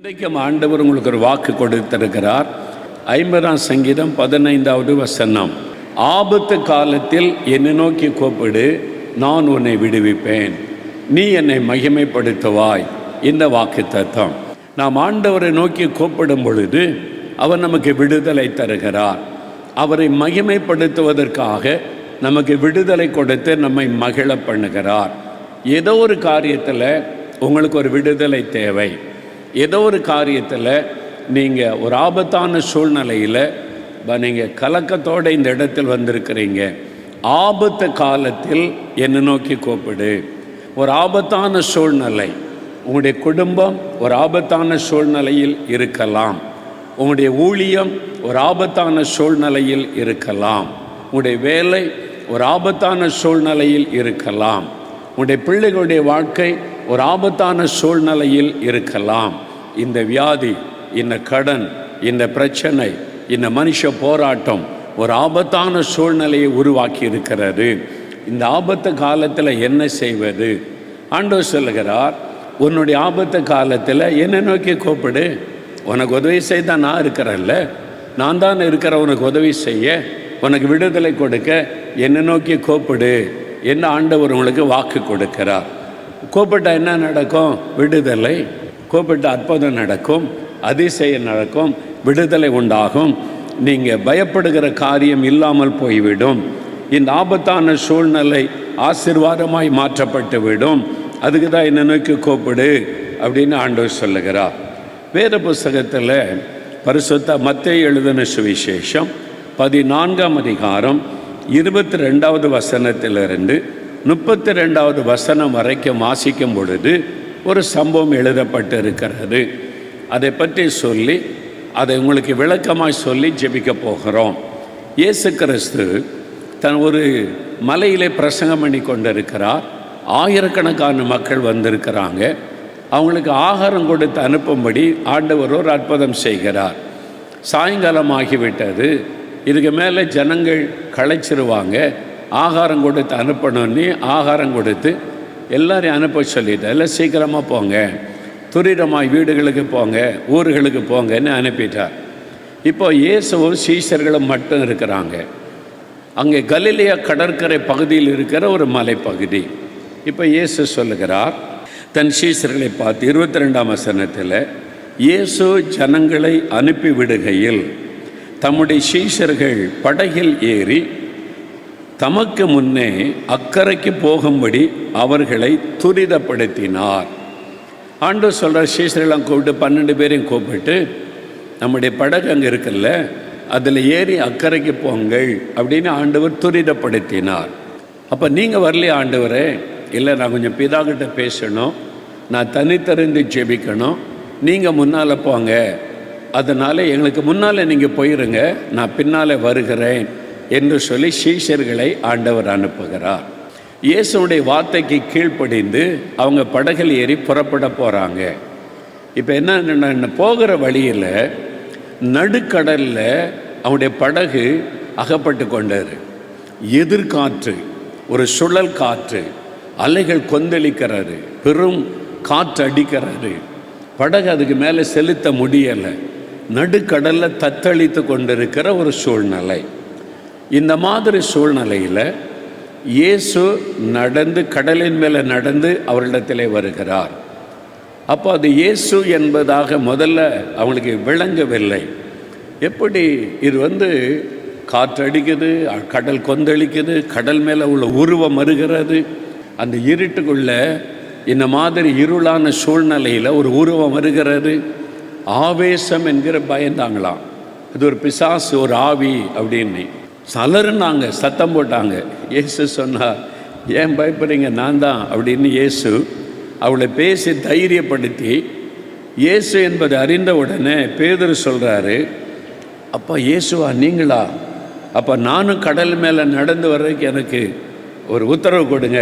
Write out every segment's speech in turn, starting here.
இன்றைக்கும் ஆண்டவர் உங்களுக்கு ஒரு வாக்கு கொடுத்திருக்கிறார். 50ஆம் சங்கீதம் 15வது வசனம், ஆபத்து காலத்தில் என்னை நோக்கி கூப்பிடு, நான் உன்னை விடுவிப்பேன், நீ என்னை மகிமைப்படுத்துவாய். இந்த வாக்கு தத்துவம் நாம் ஆண்டவரை நோக்கி கூப்பிடும் பொழுது அவர் நமக்கு விடுதலை தருகிறார். அவரை மகிமைப்படுத்துவதற்காக நமக்கு விடுதலை கொடுத்து நம்மை மகிழ பண்ணுகிறார். ஏதோ ஒரு காரியத்தில் உங்களுக்கு ஒரு விடுதலை தேவை. ஏதோ ஒரு காரியத்தில் நீங்கள் ஒரு ஆபத்தான சூழ்நிலையில் நீங்கள் கலக்கத்தோடு இந்த இடத்தில் வந்திருக்கிறீங்க. ஆபத்து காலத்தில் என்னை நோக்கி கூப்பிடு. ஒரு ஆபத்தான சூழ்நிலை, உங்களுடைய குடும்பம் ஒரு ஆபத்தான சூழ்நிலையில் இருக்கலாம், உங்களுடைய ஊழியம் ஒரு ஆபத்தான சூழ்நிலையில் இருக்கலாம், உங்களுடைய வேலை ஒரு ஆபத்தான சூழ்நிலையில் இருக்கலாம், உங்களுடைய பிள்ளைகளுடைய வாழ்க்கை ஒரு ஆபத்தான சூழ்நிலையில் இருக்கலாம். இந்த வியாதி, இந்த கடன், இந்த பிரச்சனை, இந்த மனுஷ போராட்டம் ஒரு ஆபத்தான சூழ்நிலையை உருவாக்கி இருக்கிறது. இந்த ஆபத்து காலத்தில் என்ன செய்வது? ஆண்டவர் சொல்லுகிறார், உன்னுடைய ஆபத்து காலத்தில் என்னை நோக்கி கூப்பிடு, உனக்கு உதவி செய்ய நான் இருக்கிறேன்ல, நான் தான் இருக்கிற உனக்கு உதவி செய்ய, உனக்கு விடுதலை கொடுக்க என்னை நோக்கி கூப்பிடு என்று ஆண்டவர் உங்களுக்கு வாக்கு கொடுக்கிறார். கூப்பிட்டா என்ன நடக்கும்? விடுதலை. கூப்பிட்ட அற்புதம் நடக்கும், அதிசயம் நடக்கும், விடுதலை உண்டாகும். நீங்கள் பயப்படுகிற காரியம் இல்லாமல் போய்விடும். இந்த ஆபத்தான சூழ்நிலை ஆசீர்வாதமாய் மாற்றப்பட்டு விடும். அதுக்கு தான் என்னை நோக்கி கூப்பிடு அப்படின்னு ஆண்டவர் சொல்லுகிறார். வேத புஸ்தகத்தில் பரிசுத்த மத்தேயு எழுதின சுவிசேஷம் 14ஆம் அதிகாரம் 22வது வசனத்திலிருந்து 32வது வசனம் வரைக்கும் வாசிக்கும் பொழுது ஒரு சம்பவம் எழுதப்பட்டு இருக்கிறது. அதை பற்றி சொல்லி அதை உங்களுக்கு விளக்கமாக சொல்லி ஜெபிக்க போகிறோம். இயேசு கிறிஸ்து தன் ஒரு மலையிலே பிரசங்கம் பண்ணி கொண்டிருக்கிறார். ஆயிரக்கணக்கான மக்கள் வந்திருக்கிறாங்க. அவங்களுக்கு ஆகாரம் கொடுத்து அனுப்பும்படி ஆண்டவர் ஒரு அற்புதம் செய்கிறார். சாயங்காலம் ஆகிவிட்டது, இதுக்கு மேலே ஜனங்கள் களைச்சிருவாங்க, ஆகாரம் கொடுத்து அனுப்பணும்னு ஆகாரம் கொடுத்து எல்லாரையும் அனுப்ப சொல்லிட்டு, எல்லாம் சீக்கிரமாக போங்க, துரிதமாக வீடுகளுக்கு போங்க, ஊர்களுக்கு போங்கன்னு அனுப்பிட்டார். இப்போ இயேசுவும் சீஷர்களும் மட்டும் இருக்கிறாங்க. அங்கே கலிலேயா கடற்கரை பகுதியில் இருக்கிற ஒரு மலைப்பகுதி. இப்போ இயேசு சொல்லுகிறார் தன் சீஷர்களை பார்த்து 22ஆம் வசனத்தில், இயேசு ஜனங்களை அனுப்பி விடுகையில் தம்முடைய சீஷர்கள் படகில் ஏறி தமக்கு முன்னே அக்கறைக்கு போகும்படி அவர்களை துரிதப்படுத்தினார். ஆண்டவர் சொல்கிற சீஷரெல்லாம் கூப்பிட்டு 12 பேரையும் கூப்பிட்டு, நம்முடைய படகு அங்கே இருக்குல்ல, அதில் ஏறி அக்கறைக்கு போங்கள் அப்படின்னு ஆண்டவர் துரிதப்படுத்தினார். அப்போ நீங்கள் வரலையே ஆண்டவரே? இல்லை, நான் கொஞ்சம் பிதாகிட்ட பேசணும், நான் தனித்தறிந்து ஜெபிக்கணும், நீங்கள் முன்னால் போங்க, அதனால் எங்களுக்கு முன்னால் நீங்கள் போயிருங்க, நான் பின்னால் வருகிறேன் என்று சொல்லி சீஷர்களை ஆண்டவர் அனுப்புகிறார். இயேசுடைய வார்த்தைக்கு கீழ்ப்படிந்து அவங்க படகில் ஏறி புறப்பட போகிறாங்க. இப்போ என்ன போகிற வழியில் நடுக்கடலில் அவனுடைய படகு அகப்பட்டு கொண்டார். எதிர்காற்று, ஒரு சுழல் காற்று, அலைகள் கொந்தளிக்கிறாரு, பெரும் காற்று அடிக்கிறாரு. படகு அதுக்கு மேலே செலுத்த முடியலை. நடுக்கடலில் தத்தளித்து கொண்டிருக்கிற ஒரு சூழ்நிலை. இந்த மாதிரி சூழ்நிலையில் இயேசு நடந்து கடலின் மேலே நடந்து அவரிடத்திலே வருகிறார். அப்போ அது இயேசு என்பதாக முதல்ல அவங்களுக்கு விளங்கவில்லை. எப்படி இது காற்றடிக்குது, கடல் கொந்தளிக்குது, கடல் மேலே உள்ள உருவம் வருகிறது, அந்த இருட்டுக்குள்ளே இந்த மாதிரி இருளான சூழ்நிலையில் ஒரு உருவம் வருகிறது. ஆவேசம் என்கிற பயந்தாங்களாம். இது ஒரு பிசாசு, ஒரு ஆவி அப்படின்னு சலருன்னாங்க, சத்தம் போட்டாங்க. இயேசு சொன்னார், ஏன் பயப்படுறீங்க, நான் தான் அப்படின்னு இயேசு அவளை பேசி தைரியப்படுத்தி, இயேசு என்பதை அறிந்த உடனே பேதுரு சொல்கிறாரு, அப்பா இயேசுவா நீங்களா? அப்போ நானும் கடல் மேலே நடந்து வர்றதுக்கு எனக்கு ஒரு உத்தரவு கொடுங்க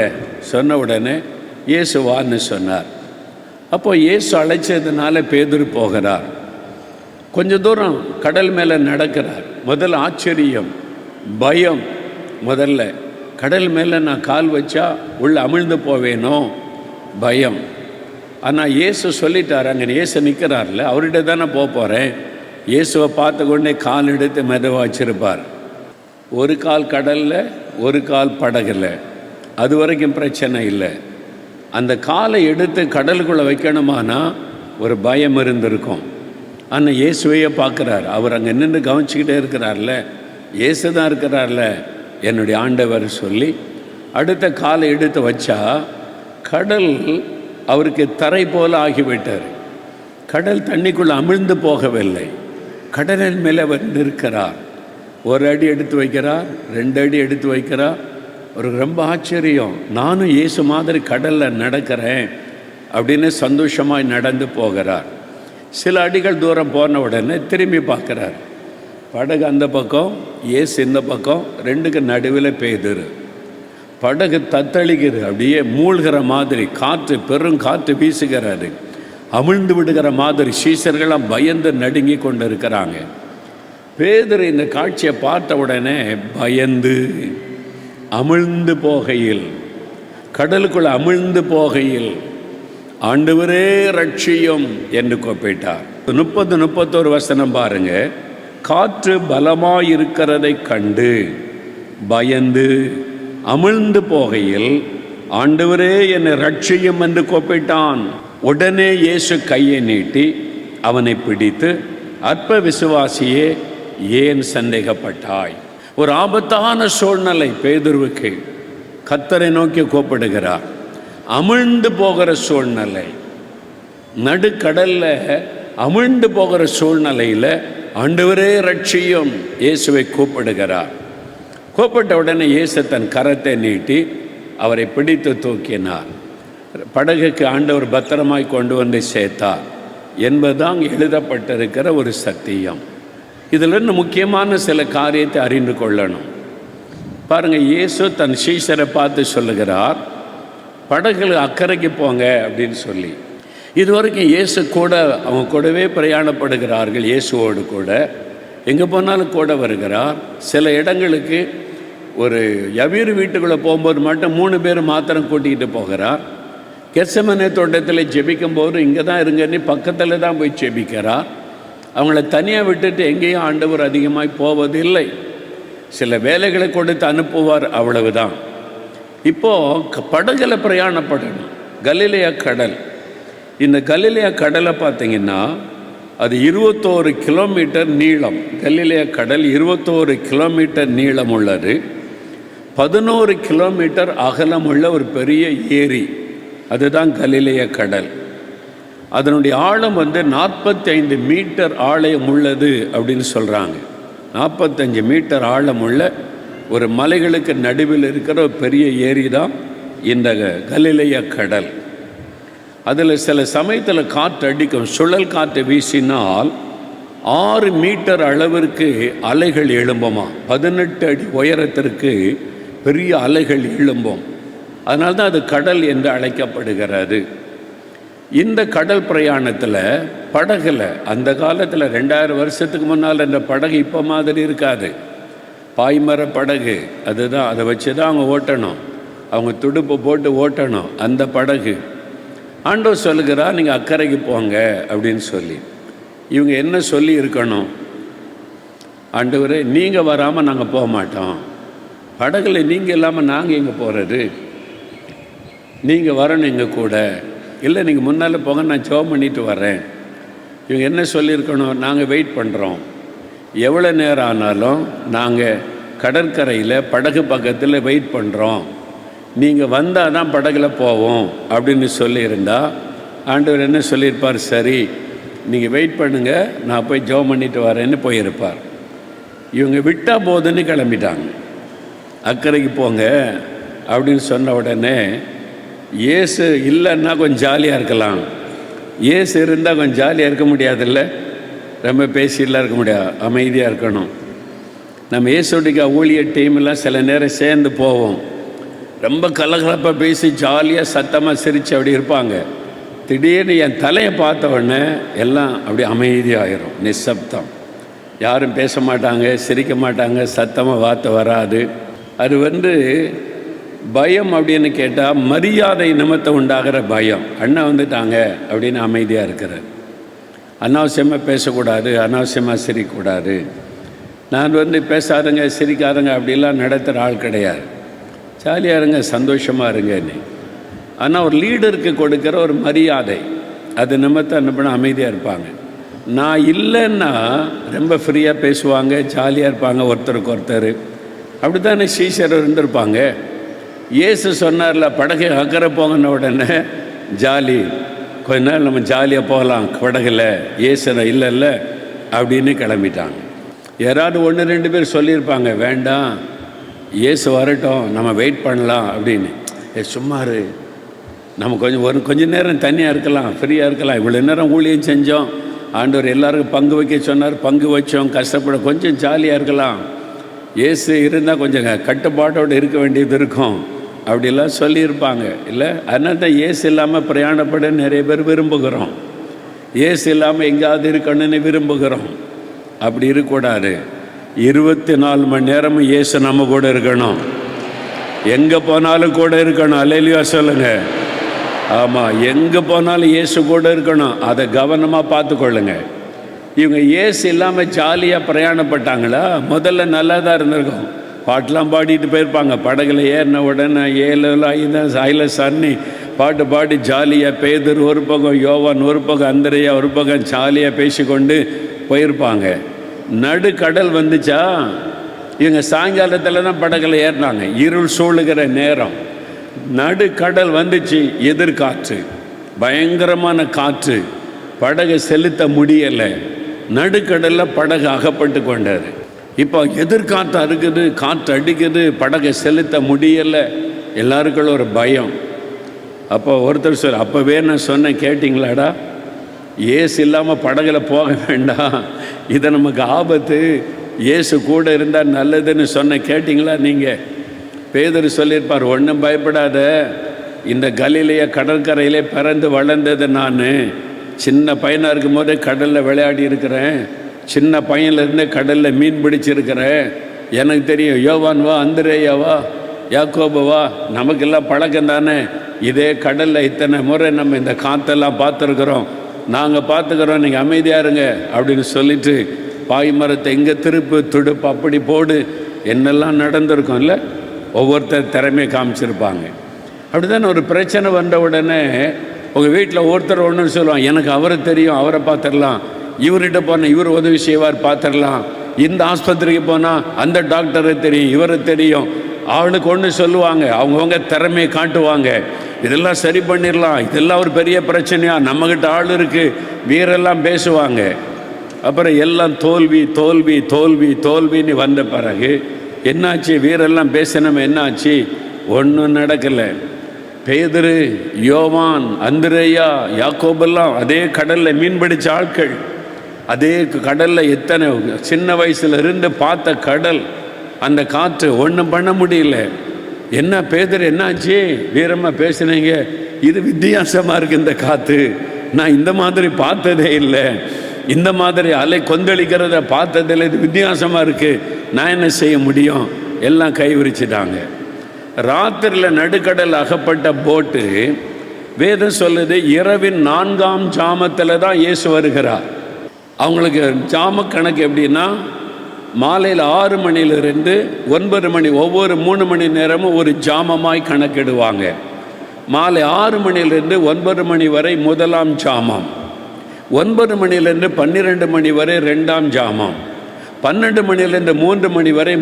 சொன்ன உடனே இயேசுவான்னு சொன்னார். அப்போ இயேசு அழைச்சதுனால பேதுரு போகிறார். கொஞ்சம் தூரம் கடல் மேலே நடக்கிறார். முதல்ல ஆச்சரியம், பயம். முதல்ல கடல் மேலே நான் கால் வச்சா உள்ள அமிழ்ந்து போவேனோ பயம். ஆனால் இயேசு சொல்லிட்டார், அங்கே இயேசு நிற்கிறார்ல, அவர்கிட்ட தானே போகிறேன். இயேசுவை பார்த்து கொண்டே கால் எடுத்து மெதுவாக வச்சிருப்பார். ஒரு கால் கடலில், ஒரு கால் படகுல, அது வரைக்கும் பிரச்சனை இல்லை. அந்த காலை எடுத்து கடலுக்குள்ளே வைக்கணுமானா ஒரு பயம் இருந்திருக்கும். ஆனால் இயேசுவையே பார்க்குறார். அவர் அங்கே நின்று கவனிச்சிக்கிட்டே இருக்கிறார்ல, இயேசு தான் இருக்கிறார்ல என்னுடைய ஆண்டவர் சொல்லி அடுத்த காலை எடுத்து வச்சா கடல் அவருக்கு தரை போல ஆகிவிட்டார். கடல் தண்ணிக்குள்ளே அமிழ்ந்து போகவில்லை. கடலின் மேலே அவர் நிற்கிறார். ஒரு அடி எடுத்து வைக்கிறார், 2 அடி எடுத்து வைக்கிறார். ஒரு ரொம்ப ஆச்சரியம், நானும் இயேசு மாதிரி கடலில் நடக்கிறேன் அப்படின்னு சந்தோஷமாய் நடந்து போகிறார். சில அடிகள் தூரம் போன உடனே திரும்பி பார்க்குறார். படகு அந்த பக்கம், இயேசு இந்த பக்கம், 2க்கு நடுவில் பெய்துரு. படகு தத்தளிக்குது, அப்படியே மூழ்கிற மாதிரி காற்று, பெரும் காற்று வீசுகிறாரு. அமிழ்ந்து விடுகிற மாதிரி சீசர்கள்லாம் பயந்து நடுங்கி கொண்டு இருக்கிறாங்க. பேதுரு இந்த காட்சியை பார்த்த உடனே பயந்து அமிழ்ந்து போகையில், கடலுக்குள்ள அமிழ்ந்து போகையில், ஆண்டவரே ரட்சியும் என்று கூப்பிட்டார். 30-31 வசனம் பாருங்க. காற்று பலமாயிருக்கிறதை கண்டு பயந்து அமிழ்ந்து போகையில், ஆண்டவரே என்னை ரட்சியும் என்று கூப்பிட்டான். உடனே இயேசு கையை நீட்டி அவனை பிடித்து, அற்ப விசுவாசியே ஏன் சந்தேகப்பட்டாய்? ஒரு ஆபத்தான சூழ்நிலை பேதுருவுக்கு. கர்த்தரை நோக்கி கூப்பிடுகிறார். அமிழ்ந்து போகிற சூழ்நிலை, நடுக்கடல்ல அமிழ்ந்து போகிற சூழ்நிலையில் ஆண்டவரே ரட்சியும் இயேசுவை கூப்பிடுகிறார். கூப்பிட்ட உடனே இயேசு தன் கரத்தை நீட்டி அவரை பிடித்து தூக்கினார். படகுக்கு ஆண்டவர் பத்திரமாய் கொண்டு வந்து சேர்த்தார் என்பதுதான் எழுதப்பட்டிருக்கிற ஒரு சத்தியம். இதில் இன்னும் முக்கியமான சில காரியத்தை அறிந்து கொள்ளணும். பாருங்கள், இயேசு தன் சீஷரை பார்த்து சொல்லுகிறார், படகுல அக்கறைக்கு போங்க அப்படின்னு சொல்லி. இதுவரைக்கும் இயேசு கூட, அவங்க கூடவே பிரயாணப்படுகிறார்கள். இயேசுவோடு கூட எங்கே போனாலும் கூட வருகிறார். சில இடங்களுக்கு ஒரு யவீர் வீட்டுக்குள்ளே போகும்போது மட்டும் 3 பேர் மாத்திரம் கூட்டிகிட்டு போகிறார். கெத்செமனே தோட்டத்தில் ஜெபிக்கும் போது இங்கே தான் இருங்கன்னு பக்கத்தில் தான் போய் ஜெபிக்கிறார். அவங்கள தனியாக விட்டுட்டு எங்கேயும் ஆண்டவர் அதிகமாக போவதில்லை. சில வேலைகளை கொடுத்து அனுப்புவார், அவ்வளவுதான். இப்போது படகுல பிரயாணப்படணும். கலிலேயா கடல், இந்த கலிலேயா கடலை பார்த்தீங்கன்னா அது 21 கிலோமீட்டர் நீளம். கலிலேயா கடல் 21 கிலோமீட்டர் நீளம் உள்ளது. 11 கிலோமீட்டர் அகலமுள்ள ஒரு பெரிய ஏரி, அதுதான் கலிலேயா கடல். அதனுடைய ஆழம் 45 மீட்டர் ஆழம் உள்ளது அப்படின்னு சொல்கிறாங்க. 45 மீட்டர் ஆழமுள்ள ஒரு மலைகளுக்கு நடுவில் இருக்கிற ஒரு பெரிய ஏரி தான் இந்த கலிலேயா கடல். அதில் சில சமயத்தில் காற்று அடிக்கும். சுழல் காற்று வீசினால் 6 மீட்டர் அளவிற்கு அலைகள் எழும்புமா. 18 அடி உயரத்திற்கு பெரிய அலைகள் எழும்பும். அதனால்தான் அது கடல் என்று அழைக்கப்படுகிறது. இந்த கடல் பிரயாணத்தில் படகுல, அந்த காலத்தில் 2000 வருஷத்துக்கு முன்னால் இந்த படகு இப்போ மாதிரி இருக்காது. பாய்மர படகு, அதுதான், அதை வச்சு தான் அவங்க ஓட்டணும். அவங்க துடுப்பு போட்டு ஓட்டணும் அந்த படகு. ஆண்டவர் சொல்லுகிறார், நீங்கள் அக்கறைக்கு போங்க அப்படின்னு சொல்லி. இவங்க என்ன சொல்லி இருக்கணும்? ஆண்டவரே, நீங்கள் வராமல் நாங்கள் போக மாட்டோம். படகுல நீங்கள் இல்லாமல் நாங்கள் எங்கே போகிறது? நீங்கள் வரணும் எங்கள் கூட. இல்லை, நீங்கள் முன்னால் போங்க, நான் ஜெபம் பண்ணிட்டு வரேன். இவங்க என்ன சொல்லியிருக்கணும்? நாங்கள் வெயிட் பண்ணுறோம், எவ்வளோ நேரம் ஆனாலும் நாங்கள் கடற்கரையில் படகு பக்கத்தில் வெயிட் பண்ணுறோம், நீங்கள் வந்தால் தான் படகுல போவோம் அப்படின்னு சொல்லியிருந்தா ஆண்டவர் என்ன சொல்லியிருப்பார்? சரி, நீங்கள் வெயிட் பண்ணுங்கள், நான் போய் ஜெபம் பண்ணிட்டு வரேன்னு போயிருப்பார். இவங்க விட்டால் போதுன்னு கிளம்பிட்டாங்க. அக்கறைக்கு போங்க அப்படின்னு சொன்ன உடனே இயேசு இல்லைன்னா கொஞ்சம் ஜாலியாக இருக்கலாம். இயேசு இருந்தால் கொஞ்சம் ஜாலியாக இருக்க முடியாதுல்ல, ரொம்ப பேசிலாம் இருக்க முடியாது, அமைதியாக இருக்கணும். நம்ம இயேசுடைய ஊழியர் டீம்லாம் சில நேரம் சேர்ந்து போவோம். ரொம்ப கலகலப்பாக பேசி ஜாலியாக சத்தமாக சிரித்து அப்படி இருப்பாங்க. திடீர்னு என் தலையை பார்த்த உடனே எல்லாம் அப்படி அமைதியாகிடும், நிசப்தம். யாரும் பேச மாட்டாங்க, சிரிக்க மாட்டாங்க, சத்தமாக வார்த்தை வராது. அது பயம் அப்படின்னு கேட்டால் மரியாதை நிமித்தம் உண்டாகிற பயம். அண்ணன் வந்துட்டாங்க அப்படின்னு அமைதியாக இருக்கிறார். அனாவசியமாக பேசக்கூடாது, அனாவசியமாக சிரிக்கக்கூடாது. நான் பேசாதுங்க சிரிக்காதுங்க அப்படிலாம் நடத்துகிற ஆள் கிடையாது. ஜாலியாக இருங்க, சந்தோஷமாக இருங்கன்னு. ஆனால் ஒரு லீடருக்கு கொடுக்குற ஒரு மரியாதை, அது நிமித்தம் என்ன பண்ண அமைதியாக இருப்பாங்க. நான் இல்லைன்னா ரொம்ப ஃப்ரீயாக பேசுவாங்க, ஜாலியாக இருப்பாங்க ஒருத்தருக்கு ஒருத்தர். அப்படி தானே சீஷர் இருந்திருப்பாங்க. இயேசு சொன்னார்ல, படகை அக்கறை போங்கன்ன உடனே ஜாலி, கொஞ்ச நாள் நம்ம ஜாலியாக போகலாம் படகுல, இயேசு இல்லைல்ல அப்படின்னு கிளம்பிட்டாங்க. யாராவது 1-2 பேர் சொல்லியிருப்பாங்க, வேண்டாம் இயேசு வரட்டும் நம்ம வெயிட் பண்ணலாம் அப்படின்னு. சும்மாரு, நம்ம கொஞ்சம் நேரம் தனியாக இருக்கலாம், ஃப்ரீயாக இருக்கலாம். இவ்வளோ நேரம் ஊழியம் செஞ்சோம், ஆண்டவர் எல்லாருக்கும் பங்கு வைக்க சொன்னார், பங்கு வச்சோம், கஷ்டப்பட கொஞ்சம் ஜாலியாக இருக்கலாம். இயேசு இருந்தால் கொஞ்சம் கட்டுப்பாட்டோடு இருக்க வேண்டியது இருக்கும் அப்படிலாம் சொல்லியிருப்பாங்க இல்லை. அதனால தான் இயேசு இல்லாமல் பிரயாணப்பட நிறைய பேர் விரும்புகிறோம். இயேசு இல்லாமல் எங்கேயாவது இருக்கணும்னு விரும்புகிறோம். அப்படி இருக்கக்கூடாது. 24 மணி நேரமும் இயேசு நம்ம கூட இருக்கணும், எங்கே போனாலும் கூட இருக்கணும். அல்லேலூயா சொல்லுங்க. ஆமாம், எங்கே போனாலும் இயேசு கூட இருக்கணும். அதை கவனமாக பார்த்துக்கொள்ளுங்க. இவங்க இயேசு இல்லாமல் ஜாலியாக பிரயாணப்பட்டாங்களா? முதல்ல நல்லா தான் இருந்திருக்கும், பாட்டெலாம் பாடிட்டு போயிருப்பாங்க. படகுல ஏறின உடனே 7 ஐல சன்னி பாட்டு பாடி ஜாலியாக, பேதுரு ஒரு பக்கம், யோவான் ஒரு பக்கம், அந்திரையா ஒரு பக்கம் ஜாலியாக பேசிக்கொண்டு போயிருப்பாங்க. நடுக்கடல் வந்துச்சா, இவங்க சாயங்காலத்தில் தான் படகுல ஏறினாங்க. இருள் சூழுகிற நேரம், நடுக்கடல் வந்துச்சு, எதிர்காற்று, பயங்கரமான காற்று, படகை செலுத்த முடியலை. நடுக்கடலில் படகு அகப்பட்டு கொண்டார். இப்போ எதிர்காற்று இருக்குது, காற்று அடிக்குது, படகை செலுத்த முடியலை. எல்லாருக்கும் ஒரு பயம். அப்போ ஒருத்தர் சொல்ல, அப்போவே நான் சொன்னேன் கேட்டிங்களாடா, இயேசு இல்லாமல் படகுல போக வேண்டாம், இதை நமக்கு ஆபத்து, இயேசு கூட இருந்தால் நல்லதுன்னு சொன்ன கேட்டிங்களா நீங்கள்? பேதுரு சொல்லியிருப்பார், ஒன்றும் பயப்படாத, இந்த கலிலேய கடற்கரையிலே பிறந்து வளர்ந்தது நான். சின்ன பையனாக இருக்கும் போதே கடலில் விளையாடி இருக்கிறேன், சின்ன பையன்லேருந்தே கடலில் மீன் பிடிச்சிருக்கிறேன். எனக்கு தெரியும், யோவான்வா, அந்திரேயாவா, யாக்கோபுவா, நமக்கெல்லாம் பழக்கம் தானே. இதே கடலில் இத்தனை முறை நம்ம இந்த காற்றெல்லாம் பார்த்துருக்குறோம், நாங்கள் பார்த்துக்கிறோம், நீங்கள் அமைதியாக இருங்க அப்படின்னு சொல்லிட்டு பாய்மரத்தை எங்கே திருப்பு துடுப்பு அப்படி போடு, என்னெல்லாம் நடந்திருக்கும் இல்லை. ஒவ்வொருத்தர் திறமையை காமிச்சிருப்பாங்க. அப்படி தானே ஒரு பிரச்சனை வந்த உடனே உங்கள் வீட்டில் ஒருத்தர் ஒன்று சொல்லுவான், எனக்கு அவரை தெரியும், அவரை பார்த்துடலாம், இவர்கிட்ட போனால் இவர் உதவி செய்வார், பார்த்துடலாம், இந்த ஆஸ்பத்திரிக்கு போனால் அந்த டாக்டரை தெரியும், இவரை தெரியும், அவனுக்கு ஒன்று சொல்லுவாங்க, அவங்கவுங்க திறமையை காட்டுவாங்க, இதெல்லாம் சரி பண்ணிடலாம், இதெல்லாம் ஒரு பெரிய பிரச்சனையா, நம்மக்கிட்ட ஆள் இருக்குது, வீரெல்லாம் பேசுவாங்க. அப்புறம் எல்லாம் தோல்வி தோல்வி தோல்வி தோல்வின்னு வந்த பிறகு என்னாச்சு? வீரெல்லாம் பேசினோம், என்னாச்சு? ஒன்றும் நடக்கலை. பேதுரு, யோவான், அந்திரேயா, யாக்கோபெல்லாம் அதே கடலில் மீன் பிடிச்ச ஆட்கள், அதே கடலில் எத்தனை சின்ன வயசுல இருந்து பார்த்த கடல், அந்த காற்று ஒன்றும் பண்ண முடியல. என்ன பேதுரு, என்னாச்சு? வீரமாக பேசுனீங்க, இது வித்தியாசமாக இருக்குது இந்த காற்று, நான் இந்த மாதிரி பார்த்ததே இல்லை, இந்த மாதிரி அலை கொந்தளிக்கிறத பார்த்ததில்லை, இது வித்தியாசமாக இருக்குது, நான் என்ன செய்ய முடியும்? எல்லாம் கைவிரிச்சிட்டாங்க. ராத்திரியில் நடுக்கடல் அகப்பட்ட போட்டு, வேதம் சொல்லுது, இரவின் 4ஆம் ஜாமத்தில் தான் இயேசு வருகிறார். அவங்களுக்கு ஜாம கணக்கு எப்படின்னா, மாலையில் 6 மணிலிருந்து 9 மணி, ஒவ்வொரு 3 மணி நேரமும் ஒரு ஜாமமாய் கணக்கெடுவாங்க. மாலை 6 மணிலிருந்து 9 மணி வரை 1ஆம் ஜாமம், 9 மணிலிருந்து 12 மணி வரை 2ஆம் ஜாமம், 12 மணிலிருந்து 3 மணி வரை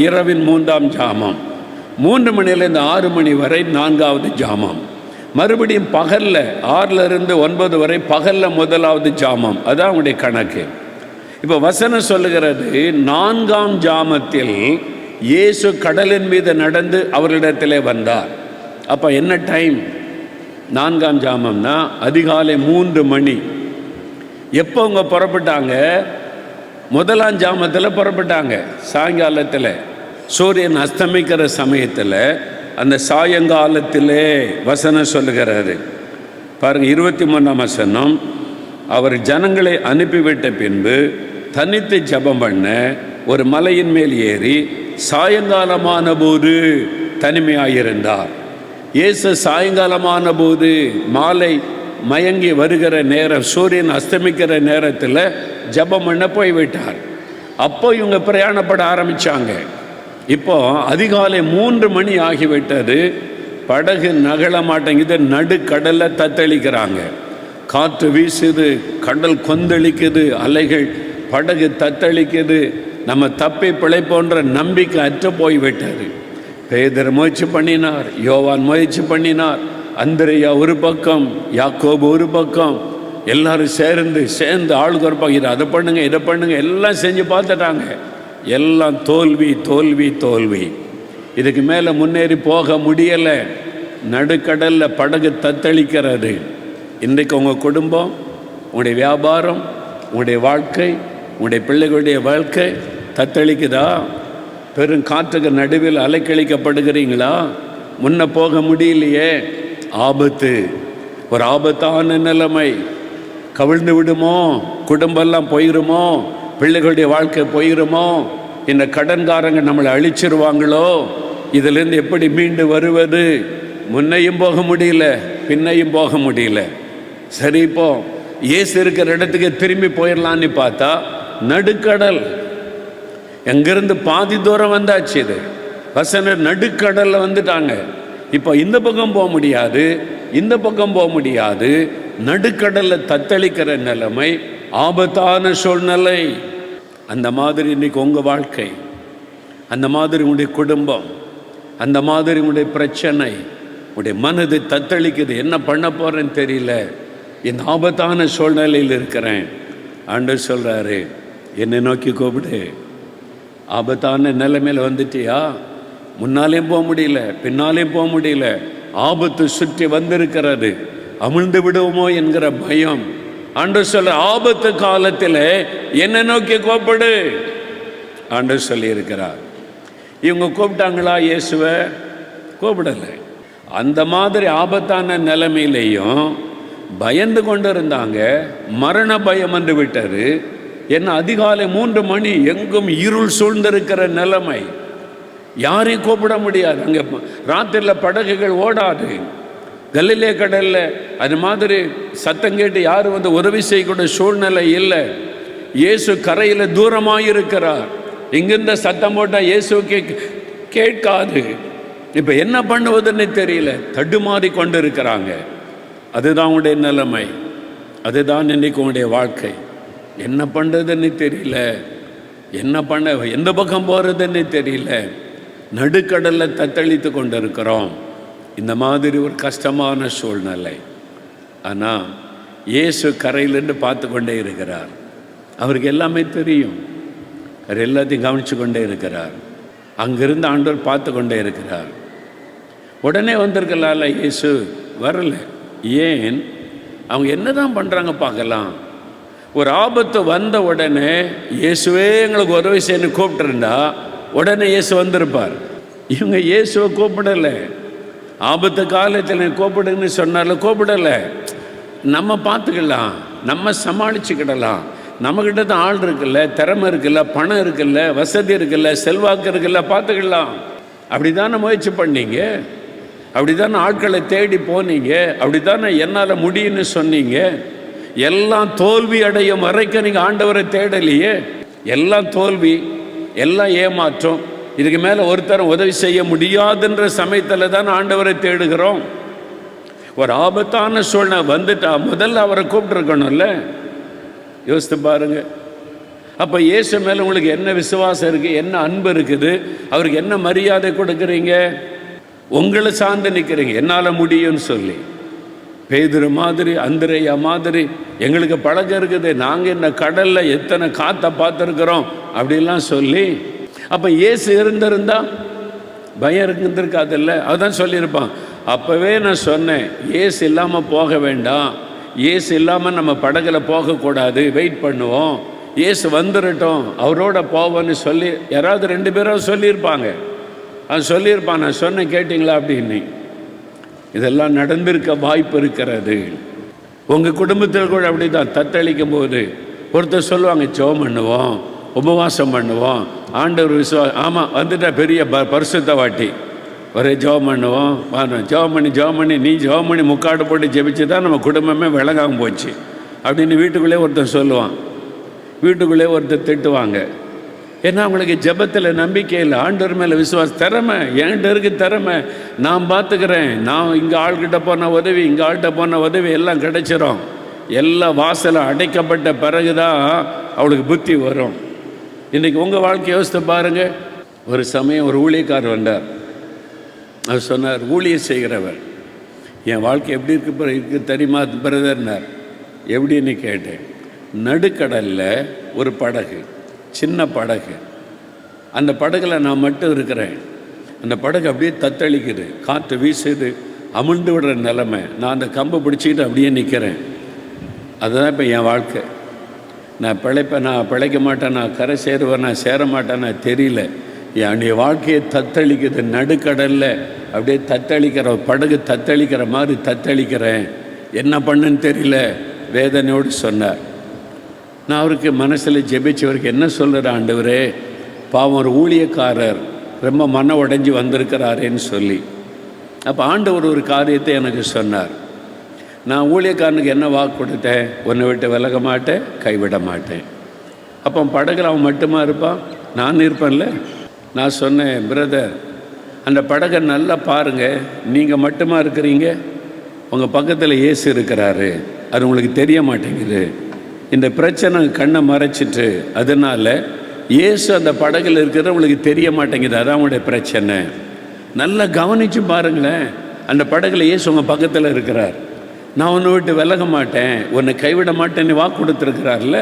இரவின் 3ஆம் ஜாமம், 3 மணிலேருந்து 6 மணி வரை 4ஆவது ஜாமம், மறுபடியும் பகலில் 6லிருந்து 9 வரை பகலில் 1ஆவது ஜாமம். அதான் அவங்களுடைய கணக்கு. இப்போ வசனம் சொல்லுகிறது, 4ஆம் ஜாமத்தில் இயேசு கடலின் மீது நடந்து அவர்களிடத்திலே வந்தார். அப்போ என்ன டைம்? 4ஆம் ஜாமம்னா அதிகாலை 3 மணி. எப்போ அவங்க புறப்பட்டாங்க? 1ஆம் ஜாமத்தில் புறப்பட்டாங்க, சாயங்காலத்தில் சூரியன் அஸ்தமிக்கிற சமயத்தில், அந்த சாயங்காலத்திலே வசனம் சொல்லுகிறாரு பாருங்க, 23ஆம் வசனம். அவர் ஜனங்களை அனுப்பிவிட்ட பின்பு தனித்து ஜெபம் பண்ண ஒரு மலையின் மேல் ஏறி, சாயங்காலமான போது தனிமையாயிருந்தார். இயேசு சாயங்காலமான போது, மாலை மயங்கி வருகிற நேரம், சூரியன் அஸ்தமிக்கிற நேரத்தில் ஜெபம் பண்ண போய்விட்டார். அப்போ இவங்க பிரயாணப்பட ஆரம்பித்தாங்க. இப்போ அதிகாலை 3 மணி ஆகிவிட்டது. படகு நகல மாட்டேங்குது. நடுக்கடலை தத்தளிக்கிறாங்க. காற்று வீசுது, கடல் கொந்தளிக்குது, அலைகள் படகு தத்தளிக்குது. நம்ம தப்பி பிழைப்போன்ற நம்பிக்கை அற்று போய்விட்டது. பேதுரு முயற்சி பண்ணினார், யோவான் முயற்சி பண்ணினார், அந்திரேயா ஒரு பக்கம், யாக்கோபு ஒரு பக்கம், எல்லாரும் சேர்ந்து ஆளுக்கு ஒரு பக்கம், அதை பண்ணுங்க இதை பண்ணுங்க, எல்லாம் செஞ்சு பார்த்துட்டாங்க. எல்லாம் தோல்வி தோல்வி தோல்வி. இதுக்கு மேலே முன்னேறி போக முடியலை. நடுக்கடலில் படகு தத்தளிக்கிறது. இன்றைக்கு உங்கள் குடும்பம், உங்களுடைய வியாபாரம், உங்களுடைய வாழ்க்கை, உங்களுடைய பிள்ளைகளுடைய வாழ்க்கை தத்தளிக்குதா? பெரும் காற்றுக்கு நடுவில் அலைக்கழிக்கப்படுகிறீங்களா? முன்ன போக முடியலையே. ஆபத்து, ஒரு ஆபத்தான நிலைமை. கவிழ்ந்து விடுமோ? குடும்பம்லாம் போயிருமோ? பிள்ளைகளுடைய வாழ்க்கை போயிருமோ? இந்த கடன்காரங்க நம்மளை அழிச்சிருவாங்களோ? இதிலேருந்து எப்படி மீண்டு வருவது? முன்னையும் போக முடியல, பின்னையும் போக முடியல. சரி, இப்போ இயேசு இருக்கிற இடத்துக்கு திரும்பி போயிடலான்னு பார்த்தா நடுக்கடல். எங்கிருந்து பாதி தூரம் வந்தாச்சு. இது வசனர் நடுக்கடலில் வந்துட்டாங்க. இப்போ இந்த பக்கம் போக முடியாது, இந்த பக்கம் போக முடியாது. நடுக்கடலில் தத்தளிக்கிற நிலைமை, ஆபத்தான சூழ்நிலை. அந்த மாதிரி இன்னைக்கு உங்கள் வாழ்க்கை, அந்த மாதிரி உங்களுடைய குடும்பம், அந்த மாதிரி உங்களுடைய பிரச்சனை, உங்களுடைய மனது தத்தளிக்குது. என்ன பண்ண போகிறேன்னு தெரியல, இந்த ஆபத்தான சூழ்நிலையில் இருக்கிறேன். ஆண்டவர் சொல்கிறாரு, என்னை நோக்கி கூப்பிடு. ஆபத்தான நிலைமையில் வந்துட்டியா? முன்னாலேயும் போக முடியல, பின்னாலேயும் போக முடியல. ஆபத்து சுற்றி வந்திருக்கிறது. அமிழ்ந்து விடுவோமோ என்கிற பயம். ஆண்டவர் சொல்ல, ஆபத்து காலத்தில் என்னை நோக்கி கூப்பிடு. ஆண்டவர் சொல்லியிருக்கிறார். இவங்க கூப்பிட்டாங்களா இயேசுவை? கூப்பிடலை. அந்த மாதிரி ஆபத்தான நிலைமையிலையும் பயந்து கொண்டு இருந்தாங்க. மரண பயம் வந்து விட்டது. என்ன, அதிகாலை 3 மணி, எங்கும் இருள் சூழ்ந்திருக்கிற நிலைமை. யாரையும் கூப்பிட முடியாது. அங்கே ராத்திரியில் படகுகள் ஓடாது. கலிலே கடலில் அது மாதிரி சத்தம் கேட்டு யாரும் வந்து உதவி செய்யக்கூடிய சூழ்நிலை இல்லை. இயேசு கரையில் தூரமாக இருக்கிறார். இங்கிருந்த சத்தம் போட்டால் இயேசுக்கு கேட்காது. இப்போ என்ன பண்ணுவதுன்னு தெரியல, தடுமாறி கொண்டு இருக்கிறாங்க. அதுதான் உங்களுடைய நிலைமை, அதுதான் இன்னைக்கு உங்களுடைய வாழ்க்கை. என்ன பண்ணுறதுன்னு தெரியல, என்ன பண்ண, எந்த பக்கம் போகிறதுன்னு தெரியல. நடுக்கடலில் தத்தளித்து கொண்டு இருக்கிறோம். இந்த மாதிரி ஒரு கஷ்டமான சூழ்நிலை. ஆனால் இயேசு கரையிலேருந்து பார்த்து கொண்டே இருக்கிறார். அவருக்கு எல்லாமே தெரியும். அவர் எல்லாத்தையும் கவனித்து கொண்டே இருக்கிறார். அங்கிருந்து ஆண்டவர் பார்த்து கொண்டே இருக்கிறார். உடனே வந்திருக்கலாம்ல, இயேசு வரலை. ஏன்? அவங்க என்ன தான் பண்ணுறாங்க பார்க்கலாம். ஒரு ஆபத்து வந்த உடனே இயேசுவே எங்களுக்கு உதவி செய்யணும் கூப்பிட்டுருந்தா உடனே இயேசு வந்திருப்பார். இவங்க இயேசுவை கூப்பிடலை. ஆபத்து காலத்தில் கூப்பிடுன்னு சொன்னாலும் கூப்பிடலை. நம்ம பார்த்துக்கலாம், நம்ம சமாளிச்சுக்கிடலாம். நம்மக்கிட்ட தான் ஆள் இருக்குல்ல, திறமை இருக்குல்ல, பணம் இருக்குல்ல, வசதி இருக்குல்ல, செல்வாக்கு இருக்குல்ல, பார்த்துக்கலாம். அப்படி தானே முயற்சி பண்ணீங்க, அப்படி தானே ஆட்களை தேடி போனீங்க, அப்படி தானே என்னால் முடியும்னு சொன்னீங்க. எல்லாம் தோல்வி அடையும் வரைக்கும் நீங்கள் ஆண்டவரை தேடலையே. எல்லாம் தோல்வி, எல்லாம் ஏமாற்றம். இதுக்கு மேலே ஒருத்தர் உதவி செய்ய முடியாதுன்ற சமயத்தில் தான் ஆண்டவரை தேடுகிறோம். ஒரு ஆபத்தான சூழ்நிலை வந்துட்டா முதல்ல அவரை கூப்பிட்டுருக்கணும்ல. யோசித்து பாருங்க. அப்போ இயேசு மேலே உங்களுக்கு என்ன விசுவாசம் இருக்குது, என்ன அன்பு இருக்குது, அவருக்கு என்ன மரியாதை கொடுக்குறீங்க? உங்களை சார்ந்து நிற்கிறீங்க, என்னால் முடியும்னு சொல்லி. பேதுரு மாதிரி, அந்திரேயா மாதிரி எங்களுக்கு பழக்கம் இருக்குது, நாங்கள் என்ன கடலில் எத்தனை காற்றை பார்த்துருக்குறோம் அப்படிலாம் சொல்லி. அப்போ இயேசு இருந்திருந்தா பயம் இருந்திருக்காதில்ல. அதுதான் சொல்லியிருப்பான். அப்போவே நான் சொன்னேன், இயேசு இல்லாமல் போக வேண்டாம், இயேசு இல்லாமல் நம்ம படகில் போகக்கூடாது, வெயிட் பண்ணுவோம், இயேசு வந்துடட்டும் அவரோட போவோன்னு சொல்லி யாராவது 2 பேரும் சொல்லியிருப்பாங்க. அது சொல்லியிருப்பான். நான் சொன்னேன், கேட்டிங்களா அப்படின்னு. இதெல்லாம் நடந்திருக்க வாய்ப்பு இருக்கிறது. உங்கள் குடும்பத்தில் கூட அப்படி தான் தத்தளிக்கும் போது ஒருத்தர் சொல்லுவாங்க, ஜெபம் பண்ணுவோம், உபவாசம் பண்ணுவோம், ஆண்டவர் ஆமாம் வந்துட்டா பெரிய பரிசுத்த வாட்டி, ஒரே ஜெபம் பண்ணுவோம், ஜெபம் பண்ணி நீ ஜெபம் பண்ணி முக்காடு போட்டு ஜெபிச்சு தான் நம்ம குடும்பமே விளங்காமல் போச்சு அப்படின்னு வீட்டுக்குள்ளே ஒருத்தர் சொல்லுவான், வீட்டுக்குள்ளே ஒருத்தர் திட்டுவாங்க. ஏன்னா அவங்களுக்கு ஜெபத்தில் நம்பிக்கை இல்லை, ஆண்டவர் மேலே விசுவாசம். திறமை என்கிட்ட இருக்கு, திறமை நான் பார்த்துக்கிறேன், நான் இங்கே ஆள்கிட்ட போன உதவி, இங்கே ஆள்கிட்ட போன உதவி எல்லாம் கிடைச்சிரும். எல்லா வாசலும் அடைக்கப்பட்ட பிறகு தான் அவளுக்கு புத்தி வரும். இன்றைக்கி உங்கள் வாழ்க்கையை யோசித்து பாருங்கள். ஒரு சமயம் ஒரு ஊழியக்காரர் வந்தார். அவர் சொன்னார், ஊழியம் செய்கிறவர் என் வாழ்க்கை எப்படி இருக்கு தெரியுமா பிரதர்னார். எப்படின்னு கேட்டேன். நடுக்கடலில் ஒரு படகு, சின்ன படகு, அந்த படகுல நான் மட்டும் இருக்கிறேன். அந்த படகு அப்படியே தத்தளிக்குது, காற்று வீசுது, அமிழ்ந்து விடுற நிலைமை. நான் அந்த கம்பை பிடிச்சிக்கிட்டு அப்படியே நிற்கிறேன். அதுதான் இப்போ என் வாழ்க்கை. நான் பிழைப்பேன், நான் பிழைக்க மாட்டேன், நான் கரை சேருவேன், நான் சேர மாட்டேன், நான் தெரியல. என்னுடைய வாழ்க்கையை தத்தளிக்குது, நடுக்கடலில் அப்படியே தத்தளிக்கிற படகு தத்தளிக்கிற மாதிரி தத்தளிக்கிறேன், என்ன பண்ணுன்னு தெரியல, வேதனையோடு சொன்னார். நான் அவருக்கு மனசில் ஜெபிச்சவருக்கு என்ன சொல்கிற, ஆண்டவரே பாவம் ஒரு ஊழியக்காரர் ரொம்ப மன உடைஞ்சி வந்திருக்கிறாரேன்னு சொல்லி. அப்போ ஆண்டவர் ஒரு காரியத்தை எனக்கு சொன்னார். நான் ஊழியக்காரனுக்கு என்ன வாக்கு கொடுத்தேன், உன்னை விட்டு விலக மாட்டேன், கைவிட மாட்டேன். அப்போ படகுல அவன் மட்டுமா இருப்பான், நான் இருப்பேன்ல. நான் சொன்னேன், பிரதர் அந்த படகை நல்லா பாருங்கள், நீங்கள் மட்டுமா இருக்கிறீங்க, உங்கள் பக்கத்தில் இயேசு இருக்கிறாரு, அது உங்களுக்கு தெரிய மாட்டேங்குது. இந்த பிரச்சனை கண்ணை மறைச்சிட்டு, அதனால் இயேசு அந்த படகுல இருக்கிறது உங்களுக்கு தெரிய மாட்டேங்குது, அதான் உங்களுடைய பிரச்சனை. நல்லா கவனித்து பாருங்களேன், அந்த படகுல இயேசு உங்கள் பக்கத்தில் இருக்கிறார். நான் உன்னை விட்டு விலக மாட்டேன், உன்னை கைவிட மாட்டேன்னு வாக்கு கொடுத்துருக்கிறார்ல.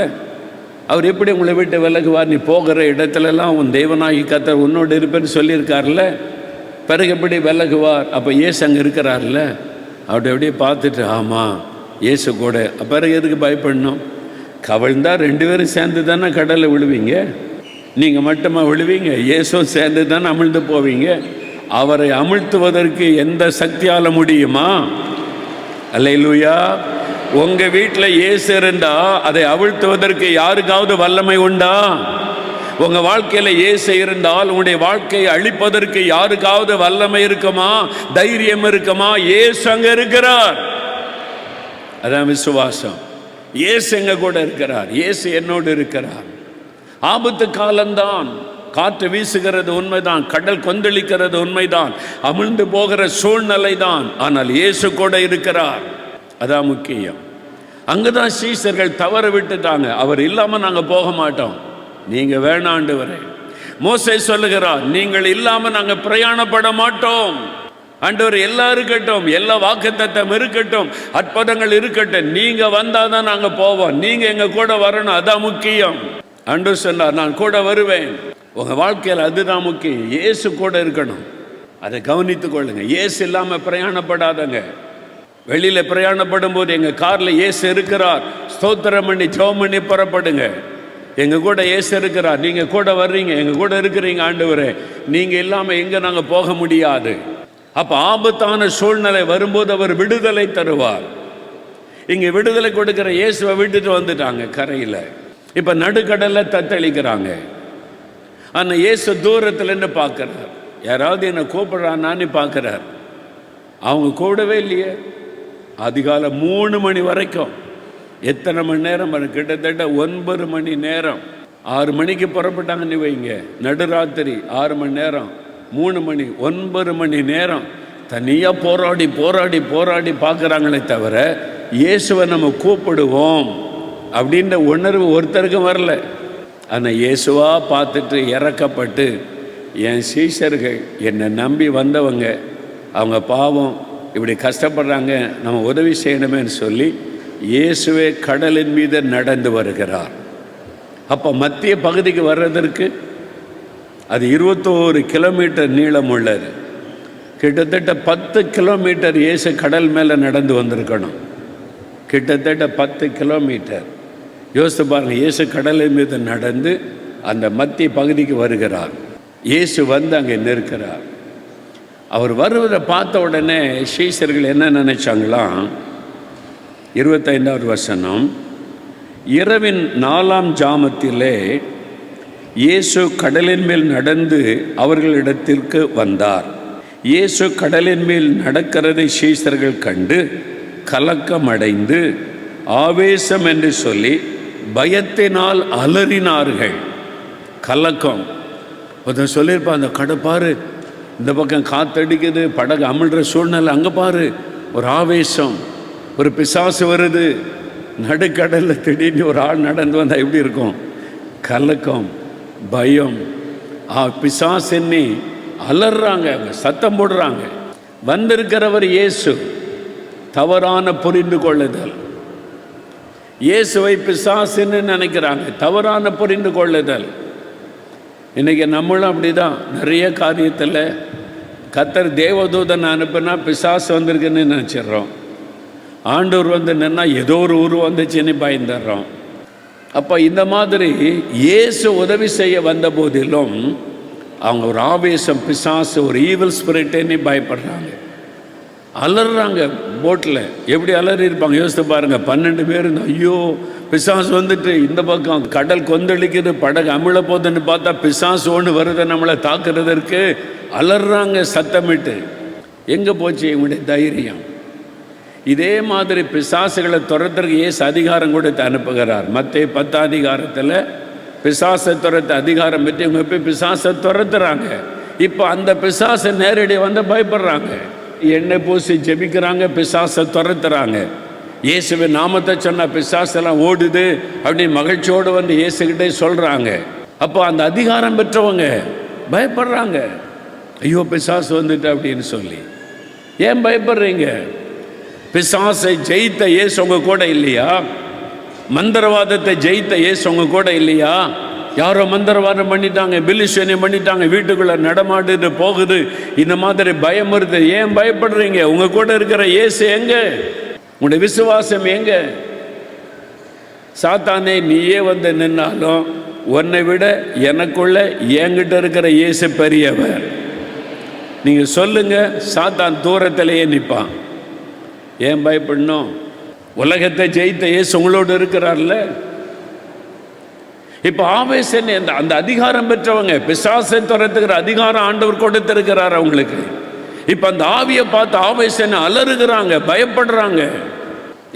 அவர் எப்படி உங்களை விட்டு விலகுவார்? நீ போகிற இடத்துலலாம் உன் தேவனாகி கர்த்தர் உன்னோடு இருப்பேன்னு சொல்லியிருக்கார்ல, பிறகு எப்படி விலகுவார்? அப்போ இயேசு அங்கே இருக்கிறார்ல. அவர்கிட்ட எப்படியே பார்த்துட்டு, ஆமாம் இயேசு கூட, பிறகு எதுக்கு பயப்படணும்? கவிழ்ந்தால் 2 பேரும் சேர்ந்து தானே கடலில் விழுவீங்க, நீங்கள் மட்டுமா விழுவீங்க? இயேசும் சேர்ந்து தானே அமிழ்ந்து போவீங்க. அவரை அமிழ்த்துவதற்கு எந்த சக்தியால் முடியுமா? அல்லேலூயா. உங்கள் வீட்டில் இயேசு இருந்தா அதை அவிழ்த்துவதற்கு யாருக்காவது வல்லமை உண்டா? உங்கள் வாழ்க்கையில் இயேசு இருந்தால் உங்களுடைய வாழ்க்கையை அழிப்பதற்கு யாருக்காவது வல்லமை இருக்குமா, தைரியம் இருக்குமா? இயேசு அங்கே இருக்கிறார், அதான் விசுவாசம். இயேசு எங்க கூட இருக்கிறார், இயேசு என்னோடு இருக்கிறார். ஆபத்து காலம்தான், காற்று வீசுகிறது உண்மைதான், கடல் கொந்தளிக்கிறது உண்மைதான், அமிழ்ந்து போகிற சூழ்நிலை தான், ஆனால் இயேசு கூட இருக்கிறார், அதான் முக்கியம். அங்கதான் சீஷர்கள் தவற விட்டுட்டாங்க. அவர் இல்லாமல் நாங்கள் போக மாட்டோம், நீங்க வேணாண்டவரே. மோசே சொல்லுகிறார், நீங்கள் இல்லாமல் நாங்கள் பிரயாணப்பட மாட்டோம். ஆண்டவர் எல்லாம் இருக்கட்டும், எல்லா வாக்குத்தத்தம் இருக்கட்டும், அற்புதங்கள் இருக்கட்டும், நீங்க வந்தாதான் நாங்கள் போவோம், நீங்க எங்க கூட வரணும், அதான் முக்கியம். ஆண்டவர் சொன்னார், நான் கூட வருவேன். உங்க வாழ்க்கையில் அதுதான் முக்கியம், இயேசு கூட இருக்கணும். அதை கவனித்துக் கொள்ளுங்க. இயேசு இல்லாமல் பிரயாணப்படாதங்க. வெளியில் பிரயாணப்படும் போது எங்கள் காரில் இயேசு இருக்கிறார், ஸ்தோத்திரம் பண்ணி ஜெபம் பண்ணி புறப்படுங்க. எங்கள் கூட இயேசு இருக்கிறார், நீங்கள் கூட வர்றீங்க, எங்கள் கூட இருக்கிறீங்க ஆண்டவரே, நீங்கள் இல்லாமல் எங்கே நாங்கள் போக முடியாது. அப்போ ஆபத்தான சூழ்நிலை வரும்போது அவர் விடுதலை தருவார். இங்கே விடுதலை கொடுக்குற இயேசுவை விட்டுட்டு வந்துட்டாங்க கரையில். இப்போ நடுக்கடலில் தத்தளிக்கிறாங்க. ஆனால் இயேசு தூரத்துலேருந்து பார்க்குறார், யாராவது என்னை கூப்பிட்றான்னு பார்க்குறார். அவங்க கூடவே இல்லையே. அதிகாலை 3 மணி வரைக்கும், எத்தனை மணி நேரம்? கிட்டத்தட்ட 9 மணி நேரம். 6 மணிக்கு புறப்பட்டாங்கன்னு வைங்க, நடுராத்திரி 6 மணி நேரம், 3 மணி, 9 மணி நேரம் தனியாக போராடி போராடி போராடி பார்க்குறாங்களே தவிர இயேசுவை நம்ம கூப்பிடுவோம் அப்படின்ற உணர்வு ஒருத்தருக்கும் வரல. ஆனால் இயேசுவா பார்த்துட்டு இறக்கப்பட்டு, என் சீஷர்கள் என்னை நம்பி வந்தவங்க, அவங்க பாவம் இப்படி கஷ்டப்படுறாங்க, நம்ம உதவி செய்யணுமேன்னு சொல்லி இயேசுவே கடலின் மீது நடந்து வருகிறார். அப்போ மத்திய பகுதிக்கு வர்றதற்கு அது 21 கிலோமீட்டர் நீளம் உள்ளது. கிட்டத்தட்ட 10 கிலோமீட்டர் இயேசு கடல் மேலே நடந்து வந்திருக்கணும். கிட்டத்தட்ட 10 கிலோமீட்டர். யோசித்து பாருங்கள், இயேசு கடலின் மீது நடந்து அந்த மத்திய பகுதிக்கு வருகிறார். இயேசு வந்து அங்கே நிற்கிறார். அவர் வருவதை பார்த்த உடனே சீஷர்கள் என்ன நினைச்சாங்களாம்? 25வது வசனம், இரவின் 4ஆம் ஜாமத்திலே இயேசு கடலின் மேல் நடந்து அவர்களிடத்திற்கு வந்தார். இயேசு கடலின் மேல் நடக்கிறதை சீஷர்கள் கண்டு கலக்கமடைந்து ஆவேசம் என்று சொல்லி பயத்தினால் அலறினார்கள். கலக்கம். ஒருத்தன் சொல்லியிருப்பான், அந்த கடை பாரு, இந்த பக்கம் காத்தடிக்குது, படகு அமிழ்ற சூழ்நிலை, அங்கே பாரு, ஒரு ஆவேசம், ஒரு பிசாசு வருது. நடுக்கடலில் திடீர்னு ஒரு ஆள் நடந்து வந்தால் எப்படி இருக்கும்? கலக்கம், பயம். பிசாசுன்னு அலறாங்க, சத்தம் போடுறாங்க. வந்திருக்கிறவர் இயேசு. தவறான புரிந்து கொள்ளுதல். இயேசுவை பிசாசுன்னு நினைக்கிறாங்க, தவறான புரிந்து கொள்ளுதல். இன்றைக்கி நம்மளும் அப்படி தான். நிறைய காரியத்தில் கர்த்தர் தேவதூதன் அனுப்புனா பிசாசு வந்திருக்குன்னு நினச்சிட்றோம். ஆண்டவர் வந்து நின்னா ஏதோ ஒரு உருவம் வந்துச்சுன்னு பயந்துடுறோம். அப்போ இந்த மாதிரி இயேசு உதவி செய்ய வந்த போதிலும் அவங்க ஒரு ஆவேசம், பிசாசு, ஒரு ஈவில் ஸ்பிரிட்டுன்னு பயப்படுறாங்க, அலறாங்க. போட்டில் எப்படி அலறி இருப்பாங்க யோசித்து பாருங்கள். 12 பேர் இருந்தால், ஐயோ பிசாசு வந்துட்டு இந்த பக்கம் கடல் கொந்தளிக்குது, படகு அமிழ போதுன்னு பார்த்தா பிசாசு ஒன்று வருது நம்மளை தாக்குறதற்கு. அலறாங்க சத்தமிட்டு. எங்கே போச்சு இவங்களுடைய தைரியம்? இதே மாதிரி பிசாசுகளை துரத்துறதுக்கு இயேசு அதிகாரம் கொடுத்து அனுப்புகிறார். மத்தேயு 10 அதிகாரத்தில் பிசாசை துரத்த அதிகாரம் பெற்று இவங்க போய் பிசாசை துரத்துறாங்க. இப்போ அந்த பிசாசை நேரடி வந்து பயப்படுறாங்க. எண்ணெய் பூசி ஜெபிக்கிறாங்க, பிசாசை துரத்துறாங்க. இயேசுவின் நாமத்தை சொன்னால் பிசாசெல்லாம் ஓடுது அப்படின்னு மகிழ்ச்சியோடு வந்து இயேசுக்கிட்டே சொல்கிறாங்க. அப்போ அந்த அதிகாரம் பெற்றவங்க பயப்படுறாங்க. ஐயோ பிசாசு வந்துட்டு அப்படின்னு சொல்லி. ஏன் பயப்படுறீங்க? பிசாசை ஜெயித்த இயேசு உங்க கூட இல்லையா? மந்திரவாதத்தை ஜெயித்த இயேசு உங்க கூட இல்லையா? யாரோ மந்திரவாதம் பண்ணிட்டாங்க, பிலிஷனியம் பண்ணிட்டாங்க, வீட்டுக்குள்ளே நடமாடுது போகுது, இந்த மாதிரி பயம் வருது. ஏன் பயப்படுறீங்க? உங்க கூட இருக்கிற இயேசு எங்க? உங்களுடைய விசுவாசம் எங்க? சாத்தானே நீயே வந்து நின்னாலும் உன்னை விட எனக்குள்ள என்கிட்ட இருக்கிற இயேசு பெரியவர். நீங்க சொல்லுங்க, சாத்தான் தூரத்திலேயே நிற்பான். ஏன் பயப்படணும்? உலகத்தை ஜெயித்த இயேசு உங்களோடு இருக்கிறார்ல. இப்போ ஆவேசன் அந்த அதிகாரம் பெற்றவங்க, பிசாசை துரத்துக்கிற அதிகாரம் ஆண்டவர் கொடுத்திருக்கிறார் அவங்களுக்கு. இப்போ அந்த ஆவியை பார்த்து ஆவேசன் அலறுகிறாங்க, பயப்படுறாங்க.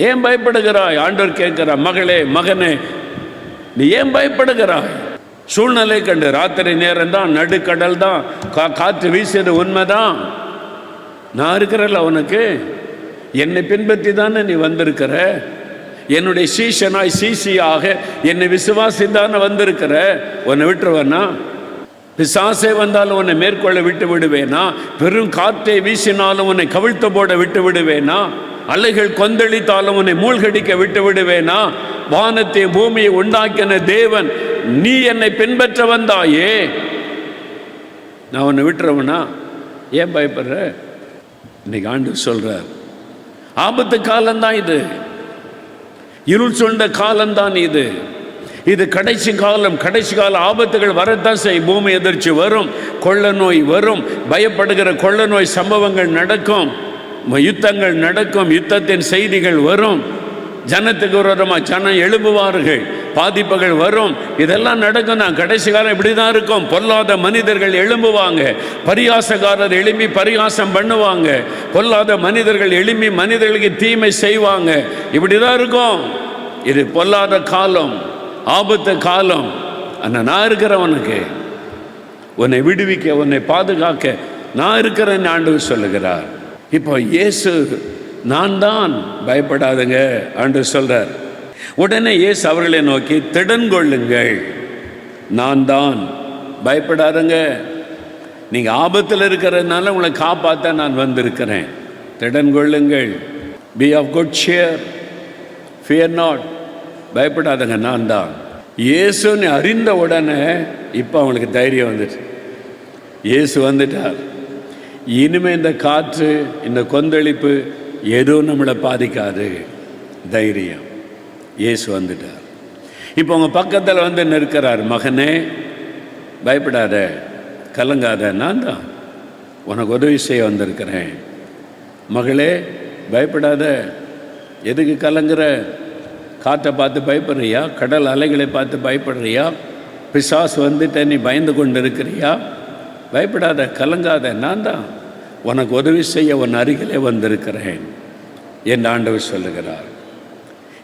ஏன் பயப்படுகிறாய்? ஆண்டவர் கேட்கிறார், மகளே மகனே நீ ஏன் பயப்படுகிறாய்? சூழ்நிலை கண்டு. ராத்திரி நேரம் தான், நடுக்கடல் தான், காற்று வீசியது உண்மைதான். நான் இருக்கிறல்ல உனக்கு. என்னை பின்பற்றி தானே நீ வந்திருக்கிற. என்னுடைய சீஷனாய் சீசியாக என்னை விசுவாசித்தானே வந்திருக்கிற. உன்னை விட்டுருவேனா? பிசாசே வந்தாலும் உன்னை மேற்கொள்ள விட்டு விடுவேனா? பெரும் காற்றை வீசினாலும் உன்னை கவிழ்த்து போட விட்டு விடுவேனா? அலைகள் கொந்தளித்தாலும் உன்னை மூழ்கடிக்க விட்டு விடுவேனா? வானத்தை பூமியை உண்டாக்கின தேவன், நீ என்னை பின்பற்ற வந்தாயே, நான் உன்னை விட்டுருவேனா? ஏன் பயப்படுற? இன்னைக்கு ஆண்டவர் சொல்றார், ஆபத்து காலம்தான் இது, இருள் சூழ்ந்த காலம்தான் இது. இது கடைசி காலம். கடைசி கால ஆபத்துகள் வரத்தான் செய்யும். பூமி எதிர்ச்சி வரும், கொள்ள நோய் வரும், பயப்படுகிற கொள்ள நோய் சம்பவங்கள் நடக்கும், யுத்தங்கள் நடக்கும், யுத்தத்தின் செய்திகள் வரும், ஜனத்துக்கு விரோதமாக ஜனம் எழும்புவார்கள், பாதிப்புகள் வரும். இதெல்லாம் நடக்கும் தான். கடைசி காலம் இப்படி தான் இருக்கும். பொல்லாத மனிதர்கள் எழும்புவாங்க, பரிகாசக்காரர் எழும்பி பரிகாசம் பண்ணுவாங்க, பொல்லாத மனிதர்கள் எழும்பி மனிதர்களுக்கு தீமை செய்வாங்க. இப்படி தான் இருக்கும். இது பொல்லாத காலம், ஆபத்து காலம். ஆனால் நான் இருக்கிறவனுக்கு உன்னை விடுவிக்க, உன்னை பாதுகாக்க நான் இருக்கிறேன்னு ஆண்டவர் சொல்லுகிறார். இப்போ இயேசு நான் தான், பயப்படாதுங்க ஆண்டவர் சொல்றார். உடனே இயேசு அவர்களை நோக்கி, திடன் கொள்ளுங்கள், நான் தான், பயப்படாதுங்க. நீங்கள் ஆபத்தில் இருக்கிறதுனால உங்களை காப்பாற்ற நான் வந்திருக்கிறேன். திடன் கொள்ளுங்கள், be of good cheer, fear not, பயப்படாதுங்க, நான் தான். இயேசுன்னு அறிந்த உடனே இப்போ அவங்களுக்கு தைரியம் வந்துட்டு, இயேசு வந்துட்டார். இனிமேல் இந்த காற்று, இந்த கொந்தளிப்பு எதுவும் நம்மளை பாதிக்காது. தைரியம், இயேசு வந்துட்டார். இப்போ உங்கள் பக்கத்தில் வந்து நிற்கிறார். மகனே பயப்படாத, கலங்காத, நான் தான் உனக்கு உதவி செய்ய வந்திருக்கிறேன். மகளே பயப்படாத, எதுக்கு கலங்குற? காற்றை பார்த்து பயப்படுறியா? கடல் அலைகளை பார்த்து பயப்படுறியா? பிசாசு வந்துட்ட நீ பயந்து கொண்டு இருக்கிறியா? பயப்படாத, கலங்காத, நான் தான் உனக்கு உதவி செய்ய உன் அருகிலே வந்திருக்கிறேன் என்று ஆண்டவர் சொல்லுகிறார்.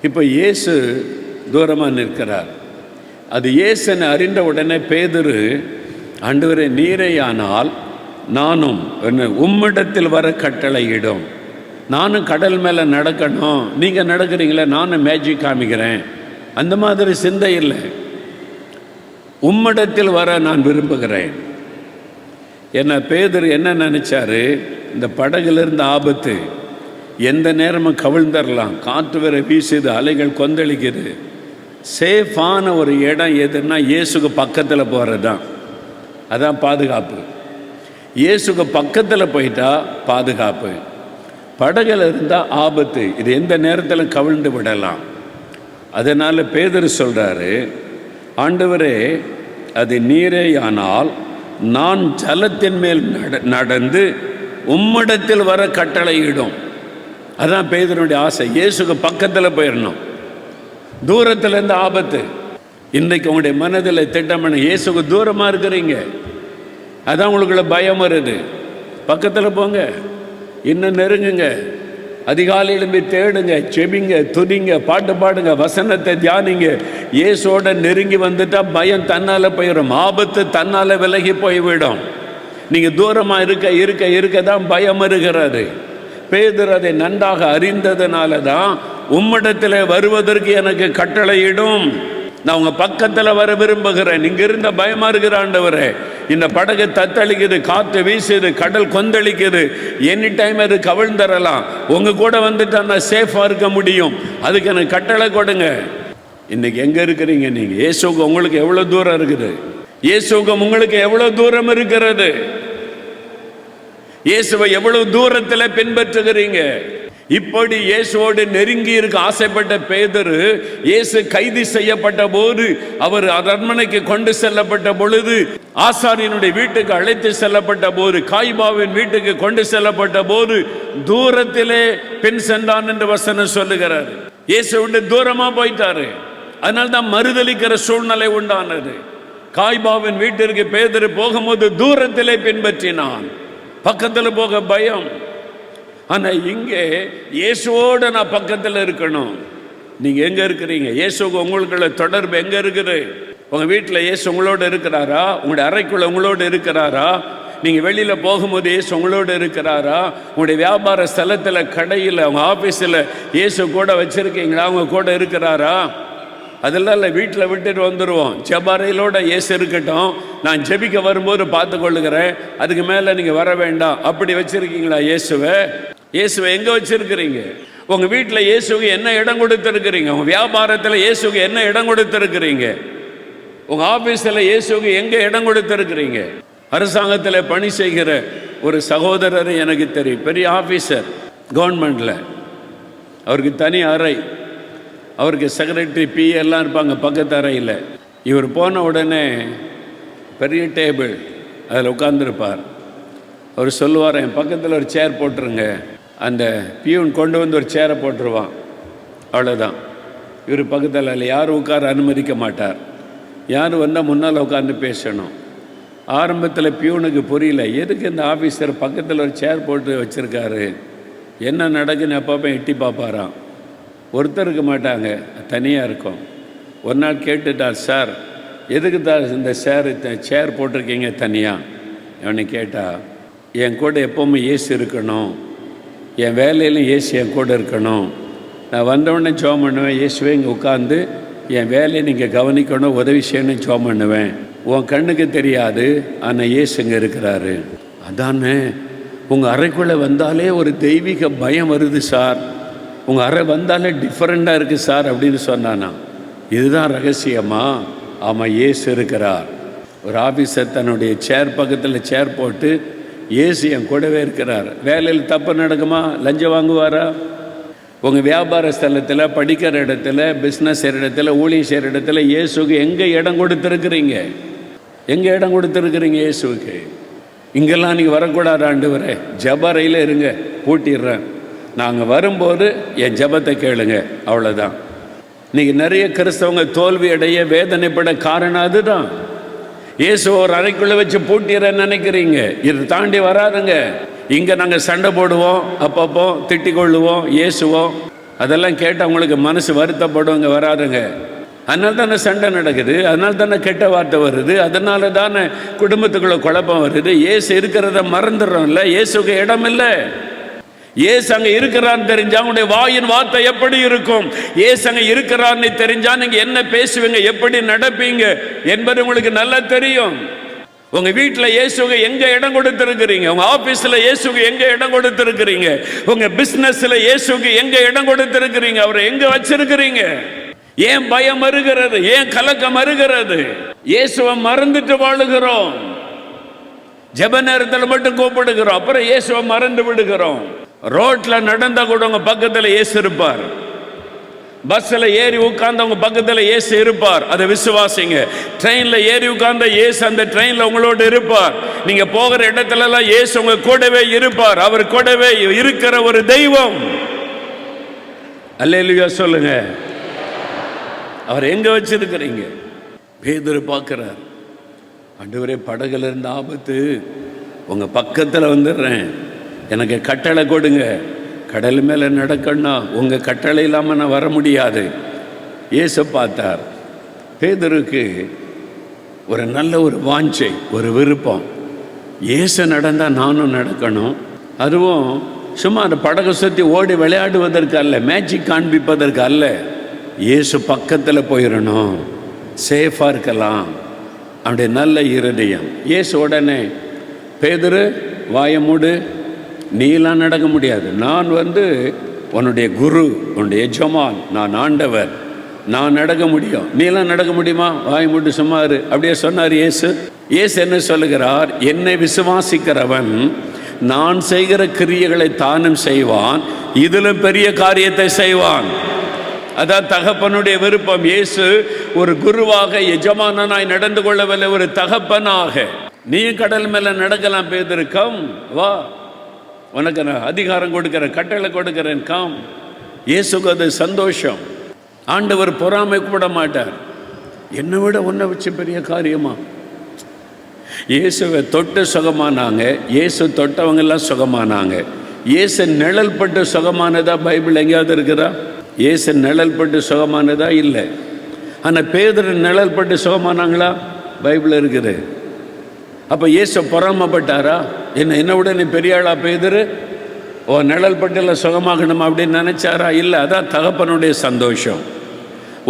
இப்போ இயேசு தூரமாக நிற்கிறார். அது இயேசுன்னு அறிந்த உடனே பேதுரு, ஆண்டவரே நீரேயானால் நானும் உம்மிடத்தில் வர கட்டளையிடும். நானும் கடல் மேலே நடக்கணும், நீங்கள் நடக்கிறீங்களே, நானும் மேஜிக் காமிக்கிறேன், அந்த மாதிரி சிந்தை இல்லை. உம்மிடத்தில் வர நான் விரும்புகிறேன். என்ன பேதுரு என்ன நினச்சாரு, இந்த படகுலேருந்து ஆபத்து, எந்த நேரமும் கவிழ்ந்துடலாம், காற்று வேற வீசுது, அலைகள் கொந்தளிக்குது, சேஃபான ஒரு இடம் எதுன்னா இயேசுக்கு பக்கத்தில் போகிறது தான். அதான் பாதுகாப்பு. இயேசுக்கு பக்கத்தில் போயிட்டா பாதுகாப்பு. படகுல இருந்தால் ஆபத்து, இது எந்த நேரத்தில் கவிழ்ந்து விடலாம். அதனால் பேதுரு சொல்கிறாரு, ஆண்டவரே அது நீரேயானால் நான் ஜலத்தின் மேல் நடந்து உம்மிடத்தில் வர கட்டளையிடும். அதான் பேதுருடைய ஆசை, இயேசுக்கு பக்கத்தில் போயிடணும், தூரத்தில் இருந்து ஆபத்து. இன்றைக்கு உங்களுடைய மனதில் திட்டமான இயேசுக்கு தூரமாக இருக்கிறீங்க, அதான் உங்களுக்குள்ள பயம் வருது. பக்கத்தில் போங்க, இன்னும் நெருங்குங்க, அதிகாலை எழும்பி தேடுங்க, செபிங்க, துதிங்க, பாட்டு பாடுங்க, வசனத்தை தியானிங்க. இயேசோட நெருங்கி வந்துட்டா பயம் தன்னால் போயிடும், ஆபத்து தன்னால் விலகி போய்விடும். நீங்கள் தூரமாக இருக்க இருக்க இருக்க தான் பயம் இருக்கிறது. பேதுரு அதை நன்றாக அறிந்ததுனால தான் உம்மிடத்தில் வருவதற்கு எனக்கு கட்டளையிடும், நான் உங்கள் பக்கத்தில் வர விரும்புகிறேன். இங்கே இருந்த பயமாக இருக்கிற ஆண்டவரே, இந்த படகு தத்தளிக்குது, காற்று வீசுது, கடல் கொந்தளிக்குது, எனி டைம் அது கவிழ்ந்தரலாம், உங்கள் கூட வந்துட்டு நான் சேஃபாக இருக்க முடியும், அதுக்கு எனக்கு கட்டளை கொடுங்க. இன்றைக்கி எங்கே இருக்கிறீங்க நீங்கள்? இயேசுக்கு உங்களுக்கு எவ்வளோ தூரம் இருக்குது? இயேசுக்கு உங்களுக்கு எவ்வளோ தூரம் இருக்கிறது? இயேசுவை எவ்வளவு தூரத்தில் பின்பற்றுகிறீங்க? இப்படி இயேசுவோடு நெருங்கி இருக்க ஆசைப்பட்ட பேதுரு, இயேசு கைது செய்யப்பட்ட போது, அவர் அரண்மனைக்கு கொண்டு செல்லப்பட்ட பொழுது, ஆசாரியனுடைய வீட்டுக்கு அழைத்து செல்லப்பட்ட போது, காய்பாவின் வீட்டுக்கு கொண்டு செல்லப்பட்ட போது தூரத்திலே பின் சென்றான் என்று வசனம் சொல்லுகிறார். இயேசு விட்டு தூரமா போயிட்டாரு, அதனால்தான் மறுதலிக்கிற சூழ்நிலை உண்டானது. காய்பாவின் வீட்டிற்கு பேதுரு போகும்போது தூரத்திலே பின்பற்றினான், பக்கத்தில் போக பயம். ஆனால் இங்கே இயேசுவோடு நான் பக்கத்தில் இருக்கணும். நீங்கள் எங்கே இருக்கிறீங்க? இயேசுக்கு உங்களுக்குள்ள தொடர்பு எங்கே இருக்குது? உங்கள் வீட்டில் இயேசு உங்களோடு இருக்கிறாரா? உங்களுடைய அறைக்குள்ள உங்களோடு இருக்கிறாரா? நீங்கள் வெளியில் போகும்போது இயேசு உங்களோடு இருக்கிறாரா? உங்களுடைய வியாபார ஸ்தலத்தில், கடையில், உங்கள் ஆஃபீஸில் இயேசு கூட வச்சுருக்கீங்களா? அவங்க கூட இருக்கிறாரா? அதெல்லாம் இல்லை, வீட்டில் விட்டுட்டு வந்துடுவோம். ஜெபறையிலோட இயேசு இருக்கட்டும், நான் ஜெபிக்க வரும்போது பார்த்து கொள்ளுகிறேன், அதுக்கு மேலே நீங்கள் வர வேண்டாம், அப்படி வச்சுருக்கீங்களா இயேசுவை? இயேசுவை எங்கே வச்சுருக்கிறீங்க? உங்கள் வீட்டில் இயேசுக்கு என்ன இடம் கொடுத்துருக்கிறீங்க? உங்கள் வியாபாரத்தில் இயேசுக்கு என்ன இடம் கொடுத்துருக்கிறீங்க? உங்கள் ஆஃபீஸில் இயேசுக்கு எங்கே இடம் கொடுத்துருக்கிறீங்க? அரசாங்கத்தில் பணி செய்கிற ஒரு சகோதரர் எனக்கு தெரியும், பெரிய ஆஃபீஸர் கவர்மெண்டில், அவருக்கு தனி அறை, அவருக்கு செக்ரட்டரி, பிஏ எல்லாம் இருப்பாங்க பக்கத்து அறையில். இவர் போன உடனே பெரிய டேபிள், அதில் உட்கார்ந்துருப்பார். அவர் சொல்லுவார், என் பக்கத்தில் ஒரு சேர் போட்டுருங்க. அந்த பியூன் கொண்டு வந்து ஒரு சேரை போட்டுருவான், அவ்வளோதான். இவர் பக்கத்தில் இல்லை, யாரும் உட்கார அனுமதிக்க மாட்டார். யார் வந்தால் முன்னால் உட்காந்து பேசணும். ஆரம்பத்தில் பியூனுக்கு புரியல, எதுக்கு இந்த ஆஃபீஸர் பக்கத்தில் ஒரு சேர் போட்டு வச்சுருக்காரு, என்ன நடக்குன்னு அப்பப்போ எட்டி பார்ப்பாராம். ஒருத்தர் இருக்க மாட்டாங்க, தனியாக இருக்கும். ஒரு நாள் கேட்டுட்டார், சார் எதுக்கு தான் இந்த சேர் போட்டிருக்கீங்க தனியாக? அவனை கேட்டால், என் கூட எப்போவுமே ஏசி இருக்கணும், என் வேலையிலும் ஏசி என் கூட இருக்கணும், நான் வந்தவுடனே ஜோம் பண்ணுவேன், இயேசுவே இங்கே உட்காந்து என் வேலையை நீங்கள் கவனிக்கணும், உதவி செய்யணும் ஜோம் பண்ணுவேன். உன் கண்ணுக்கு தெரியாது, ஆனால் இயேசு இங்கே இருக்கிறாரு. அதானே, உங்கள் அறைக்குள்ளே வந்தாலே ஒரு தெய்வீக பயம் வருது சார், உங்கள் அறை வந்தாலே டிஃப்ரெண்ட்டாக இருக்குது சார் அப்படின்னு சொன்னானா. இதுதான் ரகசியமா? ஆமாம், இயேசு இருக்கிறார். ஒரு ஆஃபீஸர் தன்னுடைய சேர் பக்கத்தில் சேர் போட்டு, இயேசு என் கூடவே இருக்கிறார். வேலையில் தப்பு நடக்குமா? லஞ்சம் வாங்குவாரா? உங்கள் வியாபார ஸ்தலத்தில், படிக்கிற இடத்துல, பிஸ்னஸ் செய்கிற இடத்துல, ஊழியம் செய்கிற இடத்துல இயேசுக்கு எங்கே இடம் கொடுத்துருக்குறீங்க? எங்கே இடம் கொடுத்துருக்குறீங்க இயேசுக்கு? இங்கெல்லாம் நீங்கள் வரக்கூடாது ஆண்டவரே, ஜெபறையில் இருங்க, பூட்டிடுறேன், நாங்கள் வரும்போது என் ஜெபத்தை கேளுங்க, அவ்வளோதான். இன்றைக்கி நிறைய கிறிஸ்தவங்க தோல்வி அடைய, வேதனைப்பட காரணம் அதுதான். இயேசு ஒரு அறைக்குள்ளே வச்சு பூட்டிடுறேன்னு நினைக்கிறீங்க, இது தாண்டி வராதுங்க. இங்கே நாங்கள் சண்டை போடுவோம், அப்பப்போ திட்டிக் கொள்ளுவோம், ஏசுவோம். அதெல்லாம் கேட்டால் அவங்களுக்கு மனசு வருத்தப்படும், இங்கே வராதுங்க. அதனால தானே சண்டை நடக்குது, அதனால தானே கெட்ட வார்த்தை வருது, அதனால தானே குடும்பத்துக்குள்ள குழப்பம் வருது. ஏசு இருக்கிறத மறந்துடுறோம்ல, இயேசுக்கு இடம் இல்லை. ஏசு அங்க இருக்கிறான்னு தெரிஞ்சா உங்களுடைய வாயின் வார்த்தை எப்படி இருக்கும்? ஏசு அங்க இருக்கிறான்னு தெரிஞ்சா நீங்க என்ன பேசுவீங்க, எப்படி நடப்பீங்க என்பது உங்களுக்கு நல்லா தெரியும். உங்க வீட்டுல இயேசுக்கு எங்க இடம் கொடுத்திருக்கிறீங்க, உங்க ஆபீஸ்ல இயேசுக்கு எங்க இடம் கொடுத்திருக்கிறீங்க, உங்க பிசினஸ்ல இயேசுக்கு எங்க இடம் கொடுத்திருக்கிறீங்க, அவரை எங்க வச்சிருக்கிறீங்க? ஏன் பயம் வருகிறது, ஏன் கலக்கம் வருகிறது? இயேசுவை மறந்துட்டு வாழுகிறோம். ஜெப நேரத்தில் மட்டும் கூப்பிடுகிறோம், அப்புறம் இயேசுவை மறந்து விடுகிறோம். ரோட்ல நடந்தா கூட உங்க பக்கத்துல இயேசு இருப்பார். பஸ்ல ஏறி உட்கார்ந்த உங்க பக்கத்துல இயேசு இருப்பார், அதை விசுவாசிங்க. ட்ரெயின்ல ஏறி உட்கார்ந்த இயேசு அந்த ட்ரெயின்ல உங்களோடு இருப்பார். நீங்க போகிற இடத்துல எல்லாம் இயேசு உங்க கூடவே இருப்பார். அவர் கூடவே இருக்கிற ஒரு தெய்வம். அல்லேலூயா சொல்லுங்க. அவர் எங்க வச்சிருக்கிறீங்க? பேதுரு பார்க்கிறார், ஆண்டவரே படகுல இருந்த ஆபத்து, உங்க பக்கத்துல வந்துடுறேன், எனக்கு கட்டளை கொடுங்க. கடல் மேலே நடக்கணும்னா உங்கள் கட்டளை இல்லாமல் நான் வர முடியாது. இயேசு பார்த்தார். பேதுருக்கு ஒரு நல்ல ஒரு வாஞ்சை, ஒரு விருப்பம். இயேசு நடந்தால் நானும் நடக்கணும். அதுவும் சும்மா அந்த படகை சுற்றி ஓடி விளையாடுவதற்கு அல்ல, மேஜிக் காண்பிப்பதற்கு அல்ல. இயேசு பக்கத்தில் போயிடணும், சேஃபாக இருக்கலாம். அப்படி நல்ல இருதயம். இயேசு உடனே, பேதுரு வாயை மூடு, நீலாம் நடக்க முடியாது, நான் உன்னுடைய குரு, உன்னுடைய எஜமான், நான் ஆண்டவர், நான் நடக்க முடியும், நீலாம் நடக்க முடியுமா? வாய் மூட்டு சும்மாரு அப்படியே சொன்னார் இயேசு. இயேசு என்ன சொல்லுகிறார்? என்னை விசுவாசிக்கிறவன் நான் செய்கிற கிரியைகளை தானும் செய்வான், இதிலும் பெரிய காரியத்தை செய்வான். அதான் தகப்பனுடைய விருப்பம். இயேசு ஒரு குருவாக எஜமானனாய் நடந்து கொள்ளவில்லை, ஒரு தகப்பனாக. நீ கடல் மேல நடக்கலாம் பேதுருக்கம், வா, உனக்கு நான் அதிகாரம் கொடுக்கிறேன், கட்டளை கொடுக்கிறேன், காம். இயேசுக்கு அது சந்தோஷம். ஆண்டவர் பொறாமைப்பட மாட்டார். என்னை விட உன்னை வச்சு பெரிய காரியமா? இயேசுவை தொட்டு சுகமானாங்க, இயேசு தொட்டவங்கெல்லாம் சுகமானாங்க. இயேசு நிழல் பட்டு சுகமானதா பைபிள் எங்கேயாவது இருக்குதா? இயேசு நிழல் பட்டு சுகமானதா? இல்லை. ஆனால் பேதுரு நிழல் பட்டு சுகமானாங்களா? பைபிள் இருக்குது. அப்போ இயேசு பொறாமப்பட்டாரா? என்னை விட நீ பெரிய ஆளா பேதுரு, ஓ நிழல் பட்டில் சுகமாகணுமா அப்படின்னு நினைச்சாரா? இல்லை. அதான் தகப்பனுடைய சந்தோஷம்.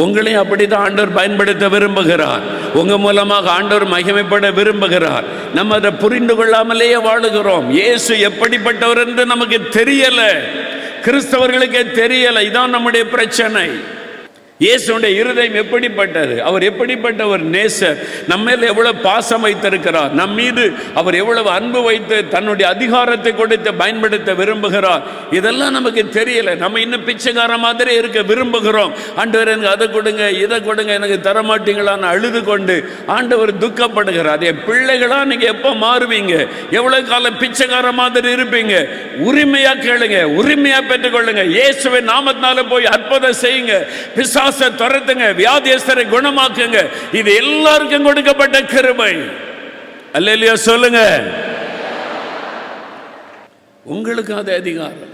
உங்களையும் அப்படிதான் ஆண்டவர் பயன்படுத்த விரும்புகிறார். உங்க மூலமாக ஆண்டவர் மகிமைப்பட விரும்புகிறார். நம்ம அதை புரிந்து கொள்ளாமலேயே வாழுகிறோம். இயேசு எப்படிப்பட்டவர் என்று நமக்கு தெரியல, கிறிஸ்தவர்களுக்கே தெரியல. இதான் நம்முடைய பிரச்சனை. இயேசுடைய இருதயம் எப்படிப்பட்டது, அவர் எப்படிப்பட்ட ஒரு நேசர், நம்ம மேல் எவ்வளவு பாசம் வைத்திருக்கிறார், நம் மீது அவர் எவ்வளவு அன்பு வைத்து தன்னுடைய அதிகாரத்தை கொடுத்து பயன்படுத்த விரும்புகிறார். இதெல்லாம் நமக்கு தெரியல. நம்ம இன்னும் பிச்சைக்கார மாதிரி இருக்க விரும்புகிறோம். ஆண்டவர் எனக்கு அதை கொடுங்க, இதை கொடுங்க, எனக்கு தரமாட்டீங்களான்னு அழுது கொண்டு ஆண்டவர் துக்கப்படுகிறார். என் பிள்ளைகளா நீங்க எப்போ மாறுவீங்க? எவ்வளவு காலம் பிச்சைக்கார மாதிரி இருப்பீங்க? உரிமையா கேளுங்க, உரிமையா பெற்றுக்கொள்ளுங்க. இயேசுவின் நாமத்தினால போய் அற்புதம் செய்யுங்க, பிசாசை துரத்துங்க, வியாதியஸ்தரை குணமாக்குங்க. இது எல்லாருக்கும் கொடுக்கப்பட்ட கிருபை. அல்லேலூயா சொல்லுங்க. உங்களுக்கு அது அதிகாரம்.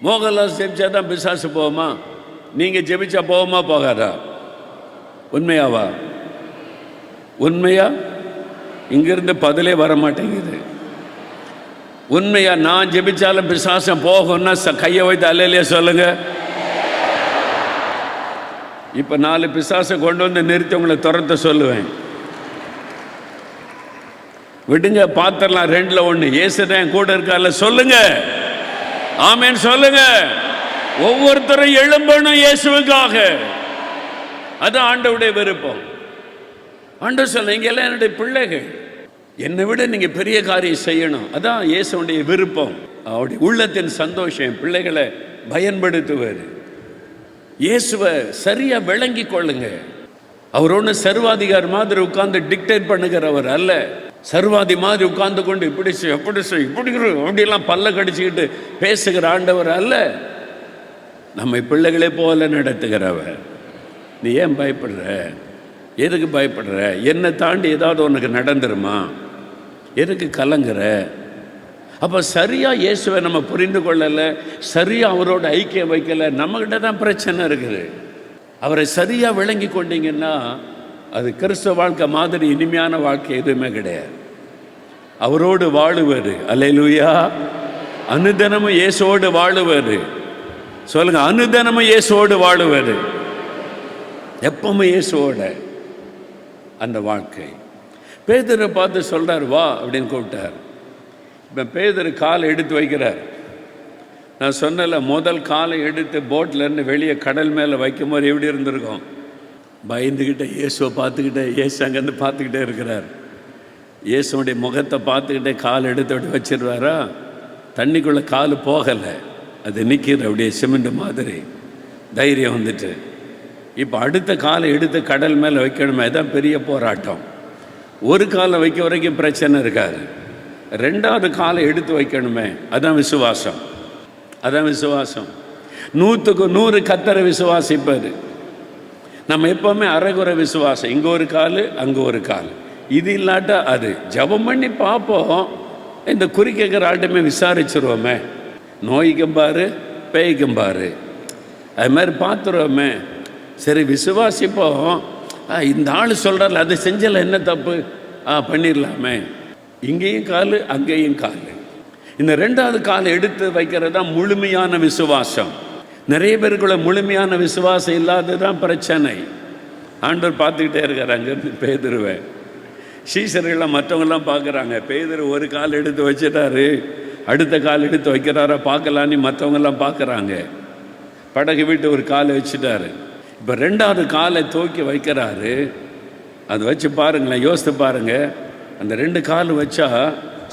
மோகன்லால் ஜெபிச்சாதான் பிசாசு போகுமா? நீங்க ஜெபிச்சா போகுமா போகாதா? உண்மையாவா? உண்மையா? இங்கிருந்து பதிலே வர மாட்டேங்குது. உண்மையா? நான் ஜெபிச்சாலும் பிசாசம் போகும்னா கையை வைத்து அல்லேலூயா சொல்லுங்க. இப்போ 4 பிசாசை கொண்டு வந்து நிறுத்தி உங்களை துரத்த சொல்லுவேன். விடுங்க, பாத்திரலாம் 2ல் 1. இயேசுதான் கூட இருக்கார்ல, சொல்லுங்க ஆமென் சொல்லுங்க. ஒவ்வொருத்தரும் எழும்பணும் இயேசுவுக்காக. அது ஆண்டவருடைய விருப்பம். ஆண்டவர் சொல்ல, இங்க எல்லாம் என்னுடைய பிள்ளைகள், என்னை விட நீங்க பெரிய காரியம் செய்யணும். அதான் இயேசுடைய விருப்பம். அவருடைய உள்ளத்தின் சந்தோஷம். பிள்ளைகளை பயன்படுத்துவார். இயேசுவை சரியா விளங்கி கொள்ளுங்க. அவர் ஒன்றும் சர்வாதிகாரி மாதிரி உட்கார்ந்து டிக்டேட் பண்ணுகிறவர் அல்ல. சர்வாதி மாதிரி உட்கார்ந்து கொண்டு இப்படி செய், அப்படி செய், இப்படி அப்படிலாம் பல்ல கடிச்சுக்கிட்டு பேசுகிற ஆண்டவர் அல்ல. நம்மை பிள்ளைகளே போல நடத்துகிறவர். நீ ஏன் பயப்படுற? எதுக்கு பயப்படுற? என்னை தாண்டி ஏதாவது உனக்கு நடந்துருமா? எதுக்கு கலங்குற? அப்போ சரியாக இயேசுவை நம்ம புரிந்து கொள்ளலை, சரியாக அவரோட ஐக்கியம் வைக்கலை, நம்மக்கிட்ட தான் பிரச்சனை இருக்குது. அவரை சரியாக விளங்கி கொண்டீங்கன்னா அது கிறிஸ்தவ வாழ்க்கை மாதிரி இனிமையான வாழ்க்கை எதுவுமே கிடையாது. அவரோடு வாழுவது, அல்லேலூயா, அனுதினமும் இயேசுவோடு வாழுவது. சொல்லுங்க, அனுதினமும் இயேசுவோடு வாழுவது, எப்பவுமே இயேசுவோட அந்த வாழ்க்கை. பேதுரை பார்த்து சொல்றார், வா அப்படின்னு கூப்பிட்டார். இப்போ பேதுரு காலை எடுத்து வைக்கிறார். நான் சொன்னல, முதல் காலை எடுத்து போட்லேருந்து வெளியே கடல் மேலே வைக்கும் போது எப்படி இருந்திருக்கும்? பயந்துக்கிட்டே இயேசுவை பார்த்துக்கிட்டே, இயேசு அங்கேருந்து பார்த்துக்கிட்டே இருக்கிறார். இயேசுடைய முகத்தை பார்த்துக்கிட்டே கால் எடுத்து அப்படி வச்சிருவாரா? தண்ணிக்குள்ளே கால் போகலை, அது நிற்கிது அப்படியே சிமெண்ட் மாதிரி. தைரியம் வந்துட்டு இப்போ அடுத்த காலை எடுத்து கடல் மேலே வைக்கணுமே, அதுதான் பெரிய போராட்டம். ஒரு காலை வைக்க வரைக்கும் பிரச்சனை இருக்காது, ரெண்டாவது காலை எடுத்து வைக்கணுமே, அதான் விசுவாசம். அதான் விசுவாசம். 100க்கு 100 கர்த்தரை விசுவாசிப்பார். நம்ம எப்போவுமே அரைகுறை விசுவாசம், இங்கே ஒரு கால் அங்கே ஒரு கால், இது இல்லாட்டா அது. ஜபம் பண்ணி பார்ப்போம், இந்த குறி கேட்குற ஆள்கிட்டமே விசாரிச்சுருவோமே, நோய்க்கும் பாரு பேய்க்கும் பாரு, அது மாதிரி பார்த்துருவோமே. சரி விசுவாசிப்போம், இந்த ஆள் சொல்கிறார் அதை செஞ்சல என்ன தப்பு, பண்ணிடலாமே. இங்கேயும் கால் அங்கேயும் கால். இந்த ரெண்டாவது காலை எடுத்து வைக்கிறது தான் முழுமையான விசுவாசம். நிறைய பேருக்குள்ள முழுமையான விசுவாசம் இல்லாததான் பிரச்சனை. ஆண்டவர் பார்த்துக்கிட்டே இருக்கிறாங்க. பேதுருவை சீசர்கள்லாம் மற்றவங்கெல்லாம் பார்க்குறாங்க. பேதுரு ஒரு கால் எடுத்து வச்சிட்டாரு, அடுத்த கால் எடுத்து வைக்கிறாரா பார்க்கலான்னு மற்றவங்கெல்லாம் பார்க்குறாங்க. படகு விட்டு ஒரு காலை வச்சுட்டாரு, இப்போ ரெண்டாவது காலை தூக்கி வைக்கிறாரு. அது வச்சு பாருங்களேன், யோசித்து பாருங்கள். அந்த 2 கால் வச்சா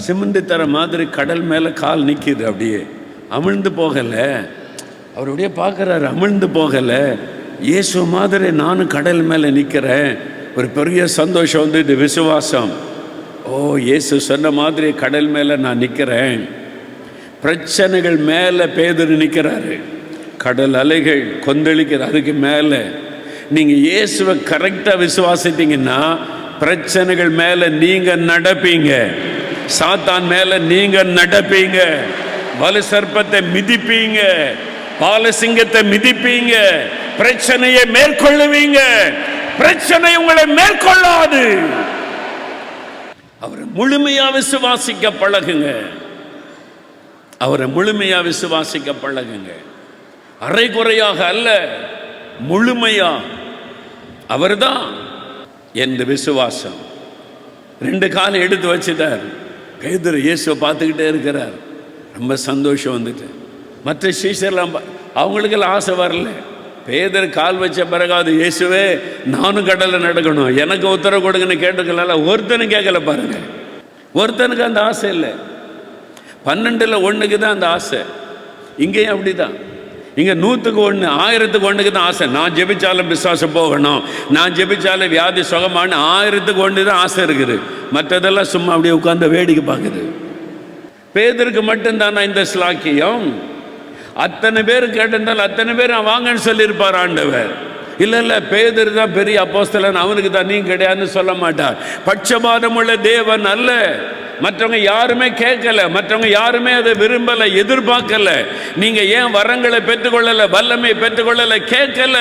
சிமெண்ட் தர மாதிரி கடல் மேலே கால் நிற்கிது, அப்படியே அமிழ்ந்து போகலை. அவருடைய பார்க்குறாரு, அமிழ்ந்து போகலை. இயேசு மாதிரி நானும் கடல் மேலே நிற்கிறேன். ஒரு பெரிய சந்தோஷம் வந்து இது விசுவாசம். ஓ, இயேசு சொன்ன மாதிரி கடல் மேலே நான் நிற்கிறேன். பிரச்சனைகள் மேலே பேதுரு நிற்கிறாரு, கடல் அலைகள் கொந்தளிக்கிற அதுக்கு மேலே. நீங்கள் இயேசுவை கரெக்டாக விசுவாசித்தீங்கன்னா பிரச்சனைகள் மேலே நீங்கள் நடப்பீங்க, சாத்தான் மேலே நீங்கள் நடப்பீங்க, வலு சர்ப்பத்தை மிதிப்பீங்க, பாலசிங்கத்தை மிதிப்பீங்க, பிரச்சனையை மேற்கொள்ளுவீங்க. பிரச்சனை உங்களை மேற்கொள்ளாது. அவரை முழுமையா விசுவாசிக்க பழகுங்க. அவரை முழுமையா விசுவாசிக்க பழகுங்க. அரைகுறையாக அல்ல, முழுமையா. அவர்தான் எந்த விசுவாசம். 2 காலை எடுத்து வச்சுட்டார். பேதுரு இயேசுவை பார்த்துக்கிட்டே இருக்கிறார். ரொம்ப சந்தோஷம் வந்துட்டு. மற்ற சீஷர்லாம் அவங்களுக்கெல்லாம் ஆசை வரல. பேதுரு கால் வச்ச பிறகு அது இயேசுவே நானும் கடலில் நடக்கணும், எனக்கு உத்தரவு கொடுங்கன்னு கேட்டுக்கல. ஒருத்தனும் கேட்கல பாருங்க. ஒருத்தனுக்கு அந்த ஆசை இல்லை. 12ல் 1க்கு தான் அந்த ஆசை. இங்கேயும் அப்படி தான். இங்கே 100க்கு 1 1000க்கு 1க்கு தான் ஆசை. நான் ஜெபிச்சாலும் விசுவாசம் போகணும், நான் ஜெபிச்சாலும் வியாதி சுகமான 1000க்கு 1 தான் ஆசை இருக்குது. மற்றதெல்லாம் சும்மா அப்படியே உட்காந்து வேடிக்கை பார்க்குது. பேதருக்கு மட்டும்தானா இந்த ஸ்லாக்கியம்? அத்தனை பேர் கேட்டிருந்தால் அத்தனை பேர் வாங்கன்னு சொல்லியிருப்பார் ஆண்டவர். இல்லை பேதர் தான் பெரிய அப்போஸ்தலன், அவனுக்கு தான் நீ கிடையாதுன்னு சொல்ல மாட்டார். பட்சபாதம் உள்ள தேவன் அல்ல. மற்றவங்க யாருமே கேட்கல, மற்றவங்க யாருமே அதை விரும்பலை, எதிர்பார்க்கல. நீங்க ஏன் வரங்களை பெற்றுக்கொள்ளல, வல்லமை பெற்றுக்கொள்ளல, கேட்கல,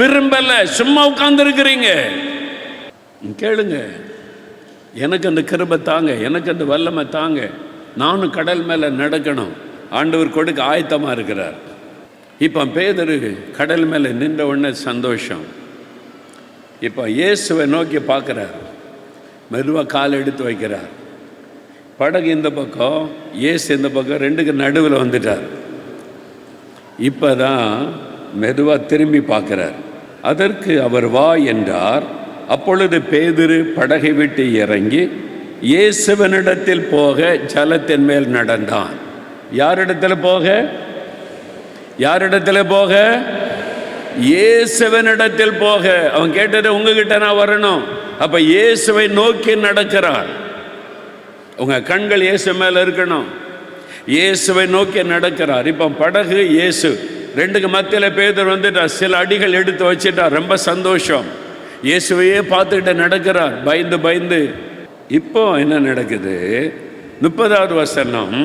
விரும்பல, சும்மா உட்கார்ந்து இருக்கிறீங்க. கேளுங்க, எனக்கு அந்த கிருபை தாங்க, எனக்கு அந்த வல்லமை தாங்க, நானும் கடல் மேலே நடக்கணும். ஆண்டவர் கொடுக்க ஆயத்தமாக இருக்கிறார். இப்போ பேதுரு கடல் மேலே நின்ற உடனே சந்தோஷம். இப்போ இயேசுவை நோக்கி பார்க்குறார், மெதுவாக கால் எடுத்து வைக்கிறார். படகு இந்த பக்கம், இயேசு இந்த பக்கம், 2க்கு நடுவில் வந்துட்டார். இப்போ தான் மெதுவாக திரும்பி பார்க்குறார். அதற்கு அவர் வா என்றார். அப்பொழுது பேதுரு படகை விட்டு இறங்கி இயேசுவனிடத்தில் போக ஜலத்தின் மேல் நடந்தான். யாரிடத்தில் போக? யாரிடத்தில் போக? இயேசுவனிடத்தில் போக. அவன் கேட்டது உங்ககிட்ட நான் வரணும். அப்ப இயேசுவை நோக்கி நடக்கிறார். உங்க கண்கள் இயேசு மேல இருக்கணும். இயேசுவை நோக்கி நடக்கிறார். இப்போ படகு இயேசு 2க்கு மத்தியில் பேதுரு வந்துட்டார். சில அடிகள் எடுத்து வச்சுட்டார். ரொம்ப சந்தோஷம். இயேசுவையே பார்த்துக்கிட்டு நடக்கிறார், பயந்து பயந்து. இப்போ என்ன நடக்குது? 30வது வசனம்,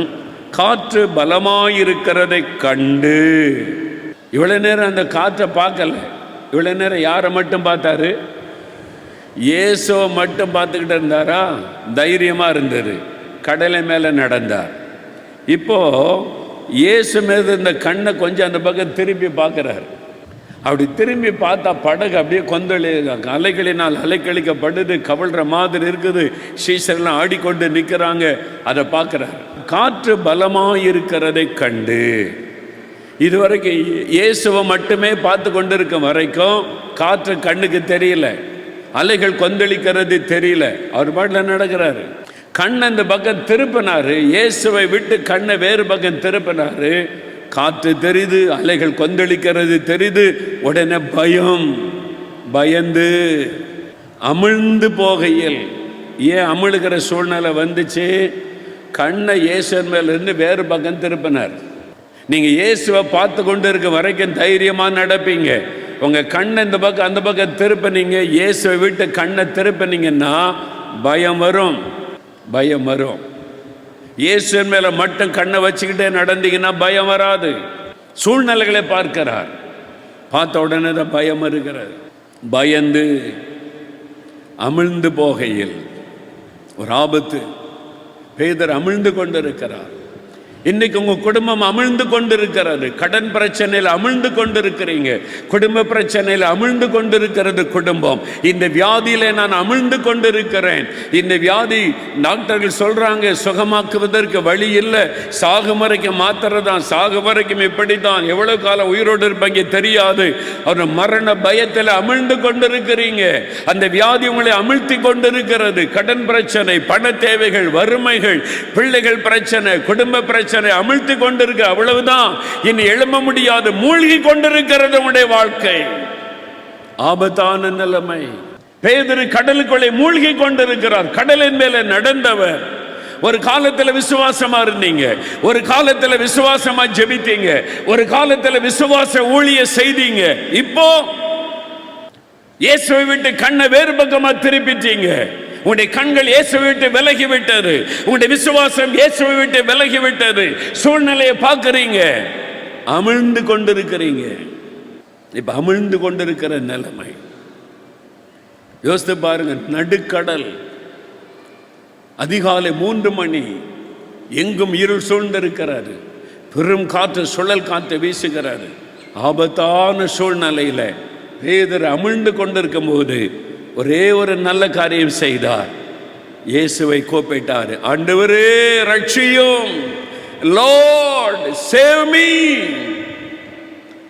காற்று பலமாயிருக்கிறதை கண்டு. இவ்வளவு நேரம் அந்த காற்றை பார்க்கல. இவ்வளவு நேரம் யாரை மட்டும் பார்த்தாரு? இயேசுவை மட்டும் பார்த்துக்கிட்டு இருந்தாரா? தைரியமா இருந்தது, கடலை மேல நடந்தார். இப்போ இயேசு மீது இந்த கண்ணை கொஞ்சம் அந்த பக்கம் திரும்பி பார்க்கிறார். அப்படி திரும்பி பார்த்தா படகு அப்படியே கொந்தளி அலைகளினால் அலைக்கழிக்கப்படுது, கவிழ்ற மாதிரி இருக்குது. சீசரெல்லாம் ஆடிக்கொண்டு நிற்கிறாங்க. அதை பார்க்குறார். காற்று பலமாயிருக்கிறதை கண்டு. இதுவரைக்கும் இயேசுவை மட்டுமே பார்த்து கொண்டு இருக்க வரைக்கும் காற்று கண்ணுக்கு தெரியல, அலைகள் கொந்தளிக்கிறது தெரியல. அவர் பாட்டில் நடக்கிறாரு. கண்ணை இந்த பக்கம் திருப்பினாரு, இயேசுவை விட்டு கண்ணை வேறு பக்கம் திருப்பினாரு. காற்று தெரியுது, அலைகள் கொந்தளிக்கிறது தெரியுது. உடனே பயந்து அமிழ்ந்து போகையில். ஏன் அமிழ்கிற சூழ்நிலை வந்துச்சு? கண்ணை இயேசுவின் மேல இருந்து வேறு பக்கம் திருப்பினார். நீங்க இயேசுவை பார்த்து கொண்டு இருக்க வரைக்கும் தைரியமா நடப்பீங்க. உங்க கண்ணை இந்த பக்கம் அந்த பக்கம் திருப்பினீங்க, இயேசுவை விட்டு கண்ணை திருப்பினீங்கன்னா பயம் வரும். இயேசுவின் மேல மட்டும் கண்ணை வச்சுக்கிட்டே நடந்தீங்கன்னா பயம் வராது. சூழ்நிலைகளை பார்க்கிறார். பார்த்த உடனே தான் பயம் இருக்கிறது. பயந்து அமிழ்ந்து போகையில் ஒரு ஆபத்து. பேதர் அமிழ்ந்து கொண்டிருக்கிறார். இன்னைக்கு உங்க குடும்பம் அமிழ்ந்து கொண்டிருக்கிறது. கடன் பிரச்சனையில் அமிழ்ந்து கொண்டிருக்கிறீங்க. குடும்ப பிரச்சனையில் அமிழ்ந்து கொண்டிருக்கிறது குடும்பம். இந்த வியாதியில நான் அமிழ்ந்து கொண்டிருக்கிறேன். இந்த வியாதி டாக்டர்கள் சொல்றாங்க சுகமாக்குவதற்கு வழி இல்லை, சாகு வரைக்கும் மாத்திரதான், சாகு வரைக்கும் இப்படித்தான், எவ்வளவு காலம் உயிரோடு இருப்பீங்க தெரியாது. அவர் மரண பயத்தில் அமிழ்ந்து கொண்டிருக்கிறீங்க. அந்த வியாதி உங்களை அமிழ்த்தி கொண்டிருக்கிறது. கடன் பிரச்சனை, பண தேவைகள், வறுமைகள், பிள்ளைகள் பிரச்சனை, குடும்ப பிரச்சனை அமிழ்த்தி கொண்டிருக்க. அவ்வளவுதான், இனி எழும்ப முடியாது. மூழ்கி கொண்டிருக்கிறது உங்களுடைய வாழ்க்கை. ஆபத்தான நிலைமை. பேதுரு கடலுக்குள்ளே மூழ்கி கொண்டிருக்கிறார். கடலின் மேல நடந்தவர். ஒரு காலத்துல விசுவாசமா இருந்தீங்க, ஒரு காலத்துல விசுவாசமா ஜெபித்தீங்க, ஒரு காலத்துல விசுவாச ஊழிய செய்தீங்க. இப்போ இயேசுவை விட்டு கண்ணை வேறு பக்கமா திருப்பிட்டீங்க. உங்களுடைய கண்கள் இயேசுவை விட்டு விலகி விட்டது. உங்களுடைய விசுவாசம் இயேசுவை விட்டு விலகி விட்டது. சூழ்நிலையை பார்க்கிறீங்க, அமிழ்ந்து கொண்டிருக்கிறீங்க. இப்ப அமிழ்ந்து கொண்டிருக்கிற நிலைமை யோசித்து பாருங்க. நடுக்கடல், அதிகாலை 3 மணி, எங்கும் இருள் சூழ்ந்திருக்கிறாரு. பெரும் காற்று, சுழல் காற்று வீசுகிறாரு. ஆபத்தான சூழ்நிலையில பேதுரு அமிழ்ந்து கொண்டிருக்கும் போது ஒரே ஒரு நல்ல காரியம் செய்தார். இயேசுவை கூப்பிட்டார். ஆண்டவரே ரட்சியும், லார்ட் சேவ் மீ,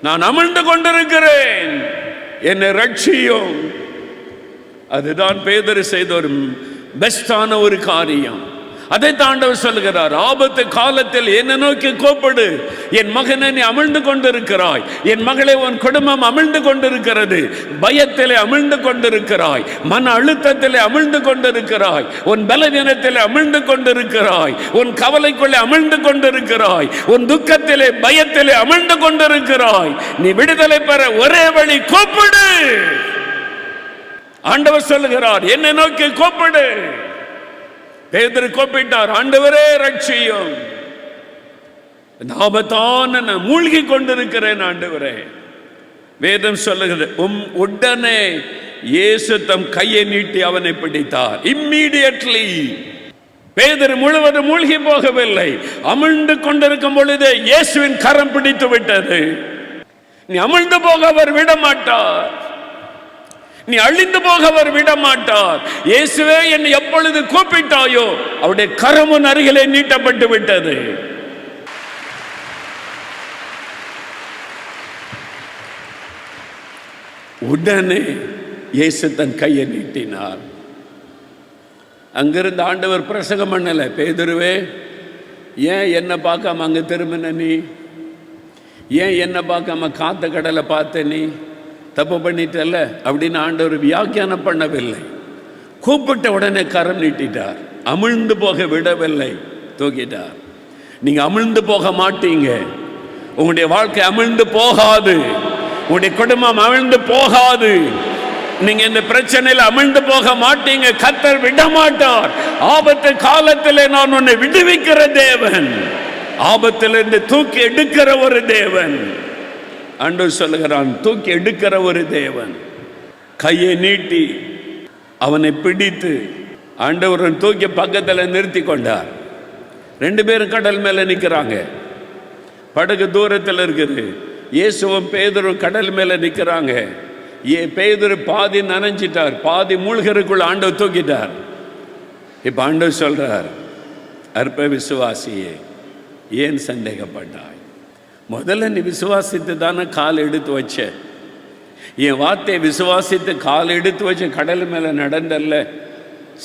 நான் அமிழ்ந்து கொண்டிருக்கிறேன், என்னை ரட்சியும். அதுதான் பேதுரு செய்த ஒரு பெஸ்டான ஒரு காரியம். அதை ஆண்டவர் சொல்லுகிறார். ஆபத்து காலத்தில் என்னை நோக்கி கூப்பிடு. என் மகனை நீ அமிழ்ந்து கொண்டிருக்கிறாய், என் மகளே உன் குடும்பம் அமிழ்ந்து கொண்டிருக்கிறது, பயத்திலே அமிழ்ந்து கொண்டிருக்கிறாய், மன அழுத்தத்திலே அமிழ்ந்து கொண்டிருக்கிறாய், உன் பலவீனத்திலே அமிழ்ந்து கொண்டிருக்கிறாய், உன் கவலைக்குள்ளே அமிழ்ந்து கொண்டிருக்கிறாய், உன் துக்கத்திலே பயத்திலே அமிழ்ந்து கொண்டிருக்கிறாய். நீ விடுதலை பெற ஒரே வழி, கூப்பிடு. ஆண்டவர் சொல்லுகிறார், என்னை நோக்கி கூப்பிடு. பேதுரு கூப்பிட்டார். ஆண்டவரே ரட்சியும், ஆபத்தான நான் மூழ்கி கொண்டிருக்கிறேன் ஆண்டவரே. வேதம் சொல்லுகிறது, உடனே இயேசு தம் கையை நீட்டி அவனை பிடித்தார். இம்மீடியட்லி. பேதுரு முழுவதும் மூழ்கி போகவில்லை. அமிழ்ந்து கொண்டிருக்கும் பொழுது இயேசுவின் கரம் பிடித்து விட்டது. நீ அமிழ்ந்து போக அவர் விட மாட்டார், நீ அழிந்து போக அவர் விட மாட்டார். இயேசுவே என்னை எப்பொழுது கூப்பிட்டாயோ அவருடைய கரமுன் அருகிலே நீட்டப்பட்டு விட்டது. உடனே இயேசு தன் கையை நீட்டினார். அங்கிருந்து ஆண்டவர் பிரசங்கம் பண்ணல, பேதுருவே ஏன் என்னை பார்க்காம அங்க திரும்பின நீ? ஏன் என்னை பார்க்காம காத்த கடலை பார்த்த நீ? தப்பு பண்ணிட்டல்ல அப்படின்னு ஆண்டவர் வியாக்கியானம் பண்ணவில்லை. கூப்பிட்ட உடனே கரம் நீட்டிட்டார். அமிழ்ந்து போக விடவில்லை, தூக்கிட்டார். நீங்க அமிழ்ந்து போக மாட்டீங்க. உங்களுடைய வாழ்க்கை அமிழ்ந்து போகாது, உங்களுடைய குடும்பம் அமிழ்ந்து போகாது. நீங்க இந்த பிரச்சனையில் அமிழ்ந்து போக மாட்டீங்க. கர்த்தர் விட மாட்டார். ஆபத்து காலத்திலே நான் உன்னை விடுவிக்கிற தேவன், ஆபத்திலிருந்து தூக்கி எடுக்கிற ஒரு தேவன். ஆண்டவர் சொல்லுகிறான், தூக்கி எடுக்கிற ஒரு தேவன். கையை நீட்டி அவனை பிடித்து ஆண்டவர் தூக்கி பக்கத்தில் நிறுத்தி கொண்டார். 2 பேரும் கடல் மேல நிற்கிறாங்க. படகு தூரத்தில் இருக்குது. இயேசுவும் பேதுரும் கடல் மேல நிற்கிறாங்க. பேதுரு பாதி நனைஞ்சிட்டார், பாதி மூழ்கிறதுக்குள்ள ஆண்டவர் தூக்கிட்டார். இப்ப ஆண்டவர் சொல்றார், அற்ப விசுவாசியே ஏன் சந்தேகப்பட்டாய்? முதல்ல நீ விசுவாசித்து தானே கால் எடுத்து வச்ச. என் வார்த்தையை விசுவாசித்து கால் எடுத்து வச்ச. கடல் மேல நடந்தல்ல,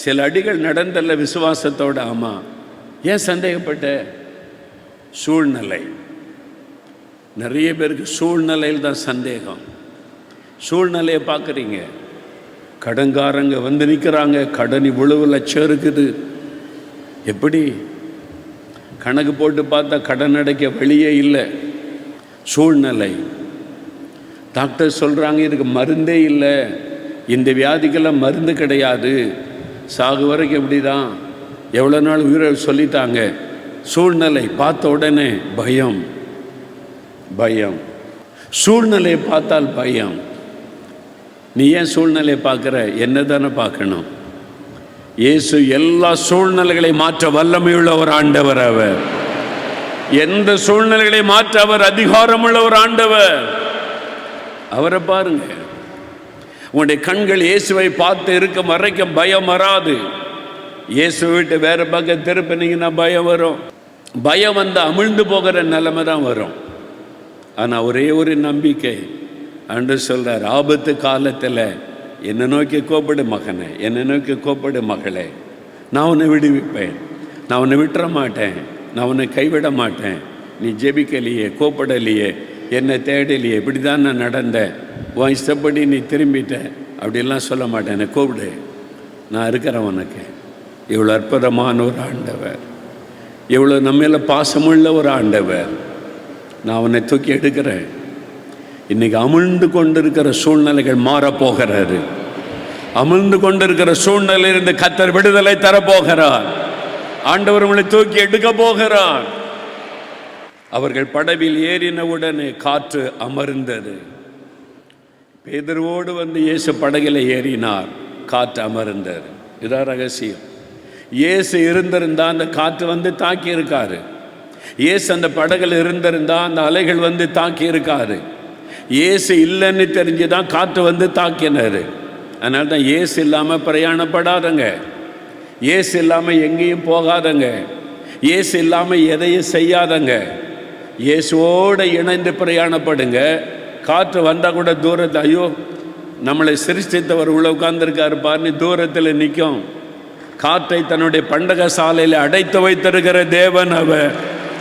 சில அடிகள் நடந்தல்ல விசுவாசத்தோட. ஆமா, ஏன் சந்தேகப்பட்ட? சூழ்நிலை. நிறைய பேருக்கு சூழ்நிலையில் தான் சந்தேகம். சூழ்நிலையை பார்க்குறீங்க. கடன்காரங்க வந்து நிற்கிறாங்க, கடன் இவ்வளவு லட்சம் இருக்குது. எப்படி கணக்கு போட்டு பார்த்தா கடன் அடைக்க வழியே இல்லை. சூழ்நிலை. டாக்டர் சொல்கிறாங்க இதுக்கு மருந்தே இல்லை, இந்த வியாதிக்கெல்லாம் மருந்து கிடையாது, சாகு வரைக்கும் எப்படி தான், எவ்வளோ நாள் உயிரை சொல்லிட்டாங்க. சூழ்நிலை பார்த்த உடனே பயம். பயம். சூழ்நிலையை பார்த்தால் பயம். நீ ஏன் சூழ்நிலையை பார்க்குற? என்ன தானே பார்க்கணும். இயேசு எல்லா சூழ்நிலைகளை மாற்ற வல்லமையுள்ள ஒரு ஆண்டவர். அவர் எந்த சூழ்நிலைகளை மாற்ற அவர் அதிகாரமுள்ள ஒரு ஆண்டவர். அவரை பாருங்க. உங்களுடைய கண்கள் இயேசுவை பார்த்து இருக்கும் வரைக்கும் பயம் வராது. இயேசு விட்டு வேற பக்கம் திருப்பினீங்கன்னா பயம் வரும். பயம் வந்து அமிழ்ந்து போகிற நிலைமை தான் வரும். ஆனால் ஒரே ஒரு நம்பிக்கை. ஆண்டவர் சொல்றார், ஆபத்து காலத்தில் என்னை நோக்கி கூப்பிடு மகனே, என்னை நோக்கி கூப்பிடு மகளே, நான் உன்னை விடுவிப்பேன், நான் உன்னை விட்டுற மாட்டேன், நான் உன்னை கைவிட மாட்டேன். நீ ஜெபிக்கலையே, கூப்பிடலையே, என்னை தேடலையே, இப்படி தான் நான் நடந்தேன், உன் இஷ்டப்படி நீ திரும்பிட்ட, அப்படிலாம் சொல்ல மாட்டேன். என்னை கூப்பிடு, நான் இருக்கிறேன் உனக்கு. இவ்வளோ அற்புதமான ஒரு ஆண்டவர், இவ்வளோ நம்மள பாசமுள்ள ஒரு ஆண்டவர். நான் உன்னை தூக்கி எடுக்கிறேன். இன்னைக்கு அமிழ்ந்து கொண்டிருக்கிற சூழ்நிலைகள் மாறப்போகிறாரு. அமிழ்ந்து கொண்டிருக்கிற சூழ்நிலையிலிருந்து கர்த்தர் விடுதலை தரப்போகிறார். ஆண்டவர் உங்களை தூக்கி எடுக்க போகிறார். அவர்கள் படவில் ஏறின உடனே காற்று அமர்ந்தது. பேதுருவோடு வந்து இயேசு படகில் ஏறினார், காற்று அமர்ந்தது. இதான் ரகசியம். இயேசு இருந்திருந்தா அந்த காற்று வந்து தாக்கி இருக்காரு. இயேசு அந்த படகுல இருந்திருந்தா அந்த அலைகள் வந்து தாக்கி இருக்காரு. இயேசு இல்லைன்னு தெரிஞ்சுதான் காற்று வந்து தாக்கினாரு. அதனால தான் இயேசு இல்லாமல் பிரயாணப்படாதங்க, இயேசு இல்லாமல் எங்கேயும் போகாதங்க, இயேசு இல்லாமல் எதையும் செய்யாதங்க. இயேசுவோடு இணைந்து பிரயாணப்படுங்க. காற்று வந்தால் கூட தூரத்தில், ஐயோ நம்மளை சிருஷ்டித்தவர் உள்ள உட்கார்ந்துருக்காரு பாருன்னு தூரத்தில் நிற்கும். காற்றை தன்னுடைய பண்டக சாலையில் அடைத்து வைத்திருக்கிற தேவன் அவர்.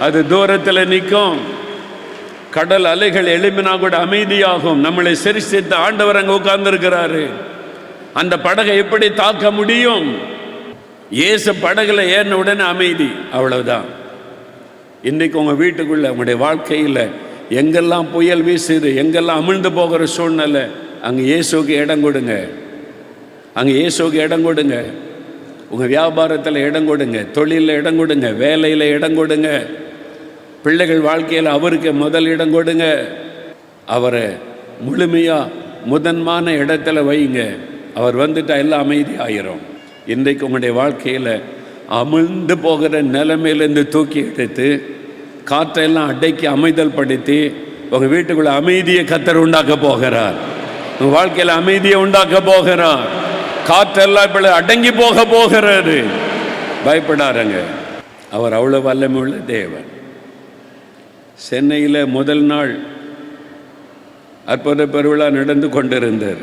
அது தூரத்தில் நிற்கும். கடல் அலைகள் எழுப்பினா கூட அமைதியாகும். நம்மளை சிருஷ்டித்த ஆண்டவர் அங்கே உட்கார்ந்துருக்கிறாரு. அந்த படகை எப்படி தாக்க முடியும்? இயேசு படகுல ஏறின உடனே அமைதி, அவ்வளவுதான். இன்றைக்கு உங்கள் வீட்டுக்குள்ள, உங்களுடைய வாழ்க்கையில் எங்கெல்லாம் புயல் வீசுது, எங்கெல்லாம் அமிழ்ந்து போகிற சூழ்நிலை, அங்கே இயேசுக்கு இடம் கொடுங்க. அங்கே இயேசுக்கு இடம் கொடுங்க. உங்கள் வியாபாரத்தில் இடம் கொடுங்க, தொழிலில் இடம் கொடுங்க, வேலையில் இடம் கொடுங்க, பிள்ளைகள் வாழ்க்கையில் அவருக்கு முதல் இடம் கொடுங்க. அவரை முழுமையாக முதன்மான இடத்துல வைங்க. அவர் வந்துட்டா எல்லாம் அமைதி ஆயிரும். இன்றைக்கு உங்களுடைய வாழ்க்கையில் அமிழ்ந்து போகிற நிலைமையிலேருந்து தூக்கி எடுத்து காற்றையெல்லாம் அடக்கி அமைதல் படுத்தி உங்கள் வீட்டுக்குள்ள அமைதியை கர்த்தர் உண்டாக்க போகிறார். உங்கள் வாழ்க்கையில் அமைதியை உண்டாக்க போகிறார். காற்றெல்லாம் இப்போ அடங்கி போக போகிறாரு. பயப்படாருங்க. அவர் அவ்வளோ வல்லமையுள்ள தேவன். சென்னையில் முதல் நாள் அற்புத பெருவிழா நடந்து கொண்டிருந்தார்.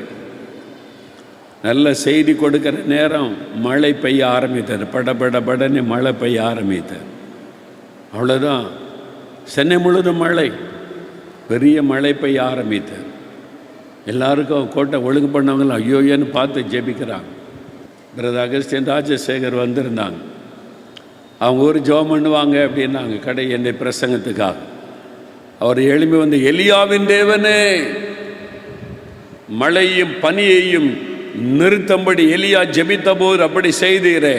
நல்ல செய்தி கொடுக்கிற நேரம் மழை பெய்ய ஆரம்பித்தார். படன்னு மழை பெய்ய ஆரம்பித்தார். அவ்வளோதான். சென்னை முழுதும் மழை, பெரிய மழை பெய்ய ஆரம்பித்தார். எல்லாருக்கும் கோட்டை ஒழுங்கு பண்ணவங்களும் ஐயோன்னு பார்த்து ஜெபிக்கிறாங்க. பிரதர் அகஸ்டின் ராஜசேகர் வந்திருந்தாங்க. அவங்க ஒரு ஜெபம் பண்ணுவாங்க அப்படின்னாங்க கடை என்னை பிரசங்கத்துக்காக. அவர் எழுப்பி வந்து, எலியாவின் தேவனே மழையும் பனியையும் நிறுத்தும்படி எலியா ஜெபித்த போது அப்படி செய்தீரே,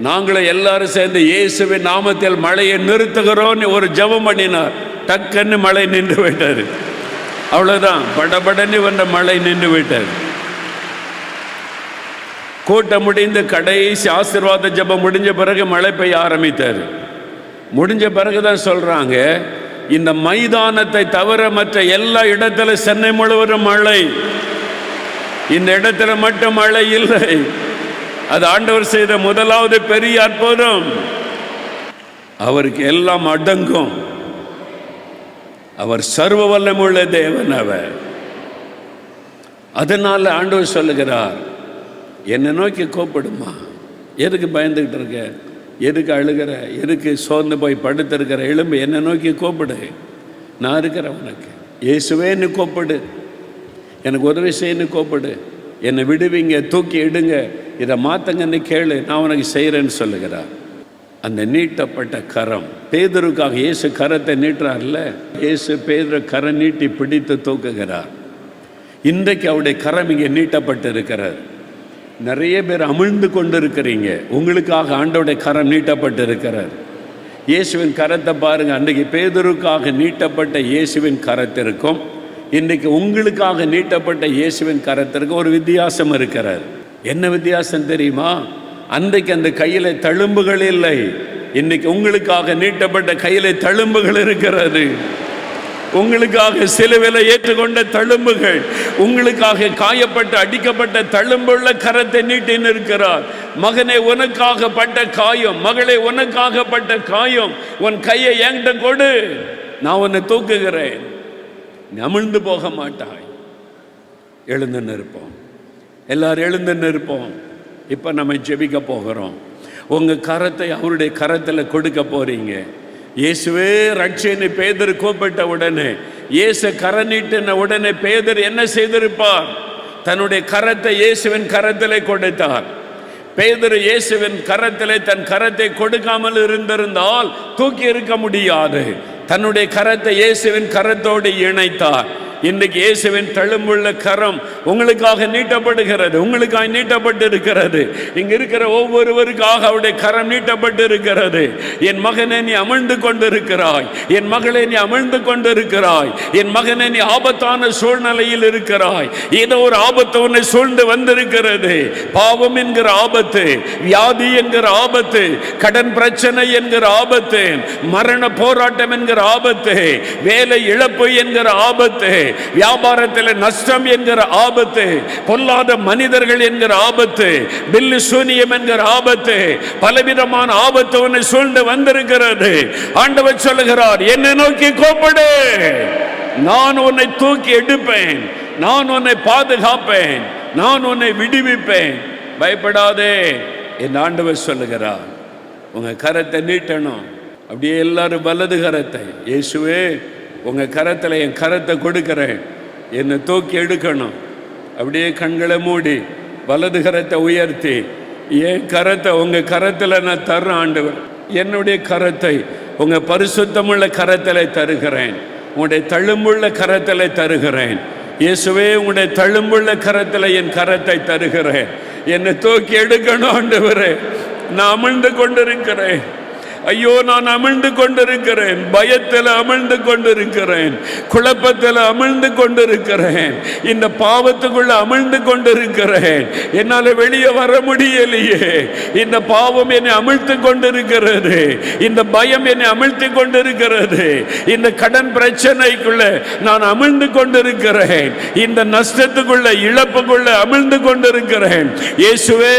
நாங்களும் எல்லாரும் சேர்ந்து இயேசுவின் நாமத்தில் மழையை நிறுத்துகிறோன்னு ஒரு ஜெபம் பண்ணினார். டக்குன்னு மழை நின்று விட்டார். அவ்வளோதான், படபடன்னு வந்த மழை நின்று விட்டார். கூட்டம் முடிந்து கடைசி ஆசீர்வாத ஜெபம் முடிஞ்ச பிறகு மழை பெய்ய ஆரம்பித்தார். முடிஞ்ச பிறகுதான் சொல்றாங்க, இந்த மைதானத்தை தவிர மற்ற எல்லா இடத்துல சென்னை முழுவதும் மழை, இந்த இடத்துல மட்டும் மழை இல்லை. அது ஆண்டவர் செய்த முதலாவது பெரிய அற்புதம். அவருக்கு எல்லாம் அடங்கும். அவர் சர்வ வல்லமுள்ள தேவன் அவர். அதனால ஆண்டவர் சொல்லுகிறார், என்னை நோக்கி கூப்பிடுமா. எதுக்கு பயந்துக்கிட்டு இருக்க, எதுக்கு அழுகிற, எதுக்கு சோர்ந்து போய் படுத்திருக்கிற, எலும்பு என்னை நோக்கி கூப்பிடு, நான் இருக்கிறேன் உனக்கு. இயேசுவேன்னு கூப்பிடு, எனக்கு உதவி செய்யன்னு கூப்பிடு, என்னை விடுவீங்க, தூக்கி எடுங்க, இதை மாற்றுங்கன்னு கேளு, நான் உனக்கு செய்கிறேன்னு சொல்லுகிறார். அந்த நீட்டப்பட்ட கரம், பேதுருக்காக இயேசு கரத்தை நீட்டுறார்ல, இயேசு பேதுரு கரம் நீட்டி பிடித்து தூக்குகிறார். இன்றைக்கு அவருடைய கரம் இங்கே நீட்டப்பட்டு இருக்கிறார். நிறைய பேர் அமிழ்ந்து கொண்டு இருக்கிறீங்க, உங்களுக்காக ஆண்டவருடைய கரம் நீட்டப்பட்டு இருக்கிறார். இயேசுவின் கரத்தை பாருங்கள். அன்றைக்கு பேதுருக்காக நீட்டப்பட்ட இயேசுவின் கரத்திற்கும் இன்றைக்கு உங்களுக்காக நீட்டப்பட்ட இயேசுவின் கரத்திற்கும் ஒரு வித்தியாசம் இருக்கிறார். என்ன வித்தியாசம் தெரியுமா? அன்றைக்கு அந்த கையில் தழும்புகள் இல்லை, இன்னைக்கு உங்களுக்காக நீட்டப்பட்ட கையில் தழும்புகள் இருக்கிறது. உங்களுக்காக சிலுவையில் ஏற்றுக்கொண்ட தழும்புகள், உங்களுக்காக காயப்பட்ட அடிக்கப்பட்ட தழும்புள்ள கரத்தை நீட்டி நிற்கிறார். மகனே, உனக்காக பட்ட காயம், மகளே, உனக்காக பட்ட காயம், உன் கையை என்கிட்ட கொடு, நான் உன்னை தூக்குகிறேன், அமிழ்ந்து போக மாட்டாய். எழுந்து நிற்போம், எல்லாரும் எழுந்து நிற்போம். இப்போ நம்ம ஜெபிக்க போகிறோம். உங்கள் கரத்தை அவருடைய கரத்தில் கொடுக்க போறீங்க. இயேசுவே ரட்சைன்னு பேதர் கூப்பிட்ட உடனே, இயேசு கரம் நீட்டின உடனே பேதர் என்ன செய்திருப்பார்? தன்னுடைய கரத்தை இயேசுவின் கரத்திலே கொடுத்தார். பேதர் இயேசுவின் கரத்திலே தன் கரத்தை கொடுக்காமல் இருந்திருந்தால் தூக்கி இருக்க முடியாது. தன்னுடைய கரத்தை இயேசுவின் கரத்தோடு இணைத்தார். இன்றைக்கு இயேசுவின் தழும்புள்ள கரம் உங்களுக்காக நீட்டப்படுகிறது, உங்களுக்காக நீட்டப்பட்டு இருக்கிறது. இங்க இருக்கிற ஒவ்வொருவருக்காக அவருடைய கரம் நீட்டப்பட்டு இருக்கிறது. என் மகனே, நீ அமிழ்ந்து கொண்டிருக்கிறாய், என் மகளே, நீ அமிழ்ந்து கொண்டிருக்கிறாய், என் மகனே, நீ ஆபத்தான சூழ்நிலையில் இருக்கிறாய். ஏதோ ஒரு ஆபத்து உன்னை சூழ்ந்து வந்திருக்கிறது. பாவம் என்கிற ஆபத்து, வியாதி என்கிற ஆபத்து, கடன் பிரச்சனை என்கிற ஆபத்து, மரண போராட்டம் என்கிற ஆபத்து, வேலை இழப்பு என்கிற ஆபத்து, வியாபாரத்தில் நஷ்டம் என்கிற ஆபத்து, பொல்லாத மனிதர்கள் என்கிற ஆபத்து, பில்லு சூனியம் என்கிற ஆபத்து, பலவிதமான ஆபத்து உன்னை சூழ்ந்து வந்திருக்கிறது. ஆண்டவர் சொல்லுகிறார், என்னை நோக்கி கூப்பிடு, நான் உன்னை தூக்கி எடுப்பேன், நான் உன்னை பாதுகாப்பேன், நான் உன்னை விடுவிப்பேன், பயப்படாதே என் ஆண்டவர் சொல்லுகிறார். உங்க கரத்தை நீட்டணும். அப்படியே எல்லாரும் வலது கரத்தை, இயேசுவே உங்கள் கரத்தில் என் கரத்தை கொடுக்கிறேன், என்னை தூக்கி எடுக்கணும். அப்படியே கண்களை மூடி வலது கரத்தை உயர்த்தி, என் கரத்தை உங்கள் கரத்தில் நான் தர்றேன் ஆண்டவர். என்னுடைய கரத்தை உங்கள் பரிசுத்தமுள்ள கரத்தில் தருகிறேன், உங்களுடைய தழும்புள்ள கரத்தில் தருகிறேன். இயேசுவே, உங்களுடைய தழும்புள்ள கரத்தில் என் கரத்தை தருகிறேன், என்னை தூக்கி எடுக்கணும் ஆண்டவரே. நான் அமிழ்ந்து கொண்டிருக்கிறேன். ஐயோ, நான் அமிழ்ந்து கொண்டிருக்கிறேன், பயத்தில் அமிழ்ந்து கொண்டிருக்கிறேன், குழப்பத்தில் அமிழ்ந்து கொண்டிருக்கிறேன், இந்த பாவத்துக்குள்ள அமிழ்ந்து கொண்டிருக்கிறேன், என்னால் வெளியே வர முடியலையே. இந்த பாவம் என்னை அமிழ்த்து கொண்டிருக்கிறது, இந்த பயம் என்னை அமிழ்த்தி கொண்டிருக்கிறது, இந்த கடன் பிரச்சனைக்குள்ள நான் அமிழ்ந்து கொண்டிருக்கிறேன், இந்த நஷ்டத்துக்குள்ள இழப்புக்குள்ள அமிழ்ந்து கொண்டிருக்கிறேன். இயேசுவே,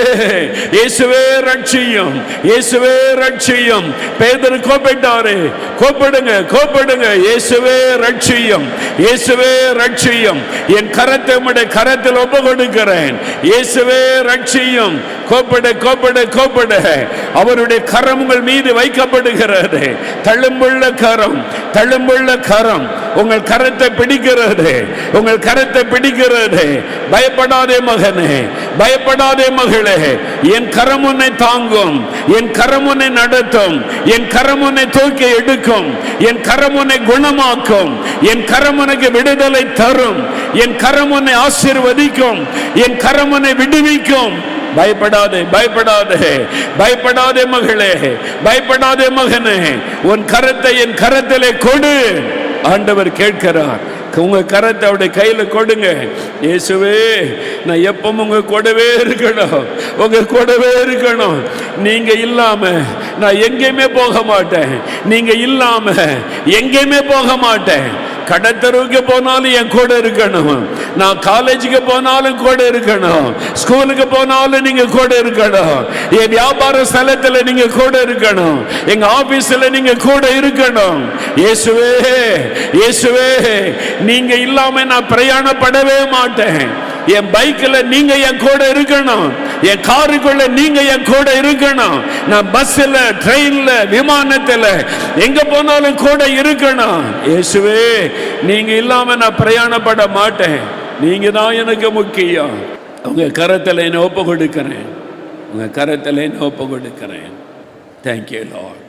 இயேசுவே ரட்சியும், இயேசுவே ரட்சியும். பேதுரு கூப்பிட்டாரு, கூப்பிடுங்க, கூப்பிடுங்க, இயேசுவே ரட்சியும், இயேசுவே ரட்சியும், என் கரத்தை உம்முடைய கரத்தில் ஒப்பு கொடுக்கிறேன். இயேசுவே ரட்சியும், கோப்படு கோப்படு கோப்படு. அவருடைய கரம் உங்கள் மீது வைக்கப்படுகிறது. தழும்புள்ள கரம், தழும்புள்ள கரம் உங்கள் கரத்தை பிடிக்கிறது, உங்கள் கரத்தை பிடிக்கிறது. பயப்படாதே மகனே, பயப்படாதே மகளே, என் கரம் உன்னை தாங்கும், என் கரம் உன்னை நடத்தும், என் கரம் உன்னை தூக்கி எடுக்கும், என் கரம் உன்னை குணமாக்கும், என் கரம் உனக்கு விடுதலை தரும், என் கரம் உன்னை ஆசீர்வதிக்கும், என் கரம் உன்னை விடுவிக்கும். பயப்படாதே, பயப்படாதே, பயப்படாதே மகளே, பயப்படாதே மகனே, உன் கரத்தை என் கரத்திலே கொடு. ஆண்டவர் கேட்கிறார். உங்க கரத்தை அவருடைய கையில கொடுங்க. இயேசுவே, நான் எப்பவும் உங்க கூடவே இருக்கணும், உங்க கூடவே இருக்கணும். நீங்க இல்லாம நான் எங்கேயுமே போக மாட்டேன், நீங்க இல்லாம எங்கேயுமே போக மாட்டேன். கடத்தருவுக்கு போனாலும் என் கூட இருக்கணும், நான் காலேஜுக்கு போனாலும் கூட இருக்கணும், ஸ்கூலுக்கு போனாலும் நீங்க கூட இருக்கணும், என் வியாபார ஸ்தலத்துல நீங்க கூட இருக்கணும், எங்க ஆபீஸ்ல நீங்க கூட இருக்கணும். இயேசுவே, இயேசுவே, நீங்க இல்லாம நான் பிரயாணப்படவே மாட்டேன். என் பைக்ல நீங்க என் கூட இருக்கணும், என் காருக்குள்ள நீங்க என் கூட இருக்கணும், நான் பஸ்ல, ட்ரெயின்ல, விமானத்துல எங்க போனாலும் கூட இருக்கணும். இயேசுவே, நீங்க இல்லாம நான் பிரயாணப்பட மாட்டேன், நீங்க தான் எனக்கு முக்கியம். உங்க கரத்துல என்ன ஒப்பு கொடுக்கிறேன், உங்க கரத்துல என்ன ஒப்பு கொடுக்கிறேன். Thank you Lord.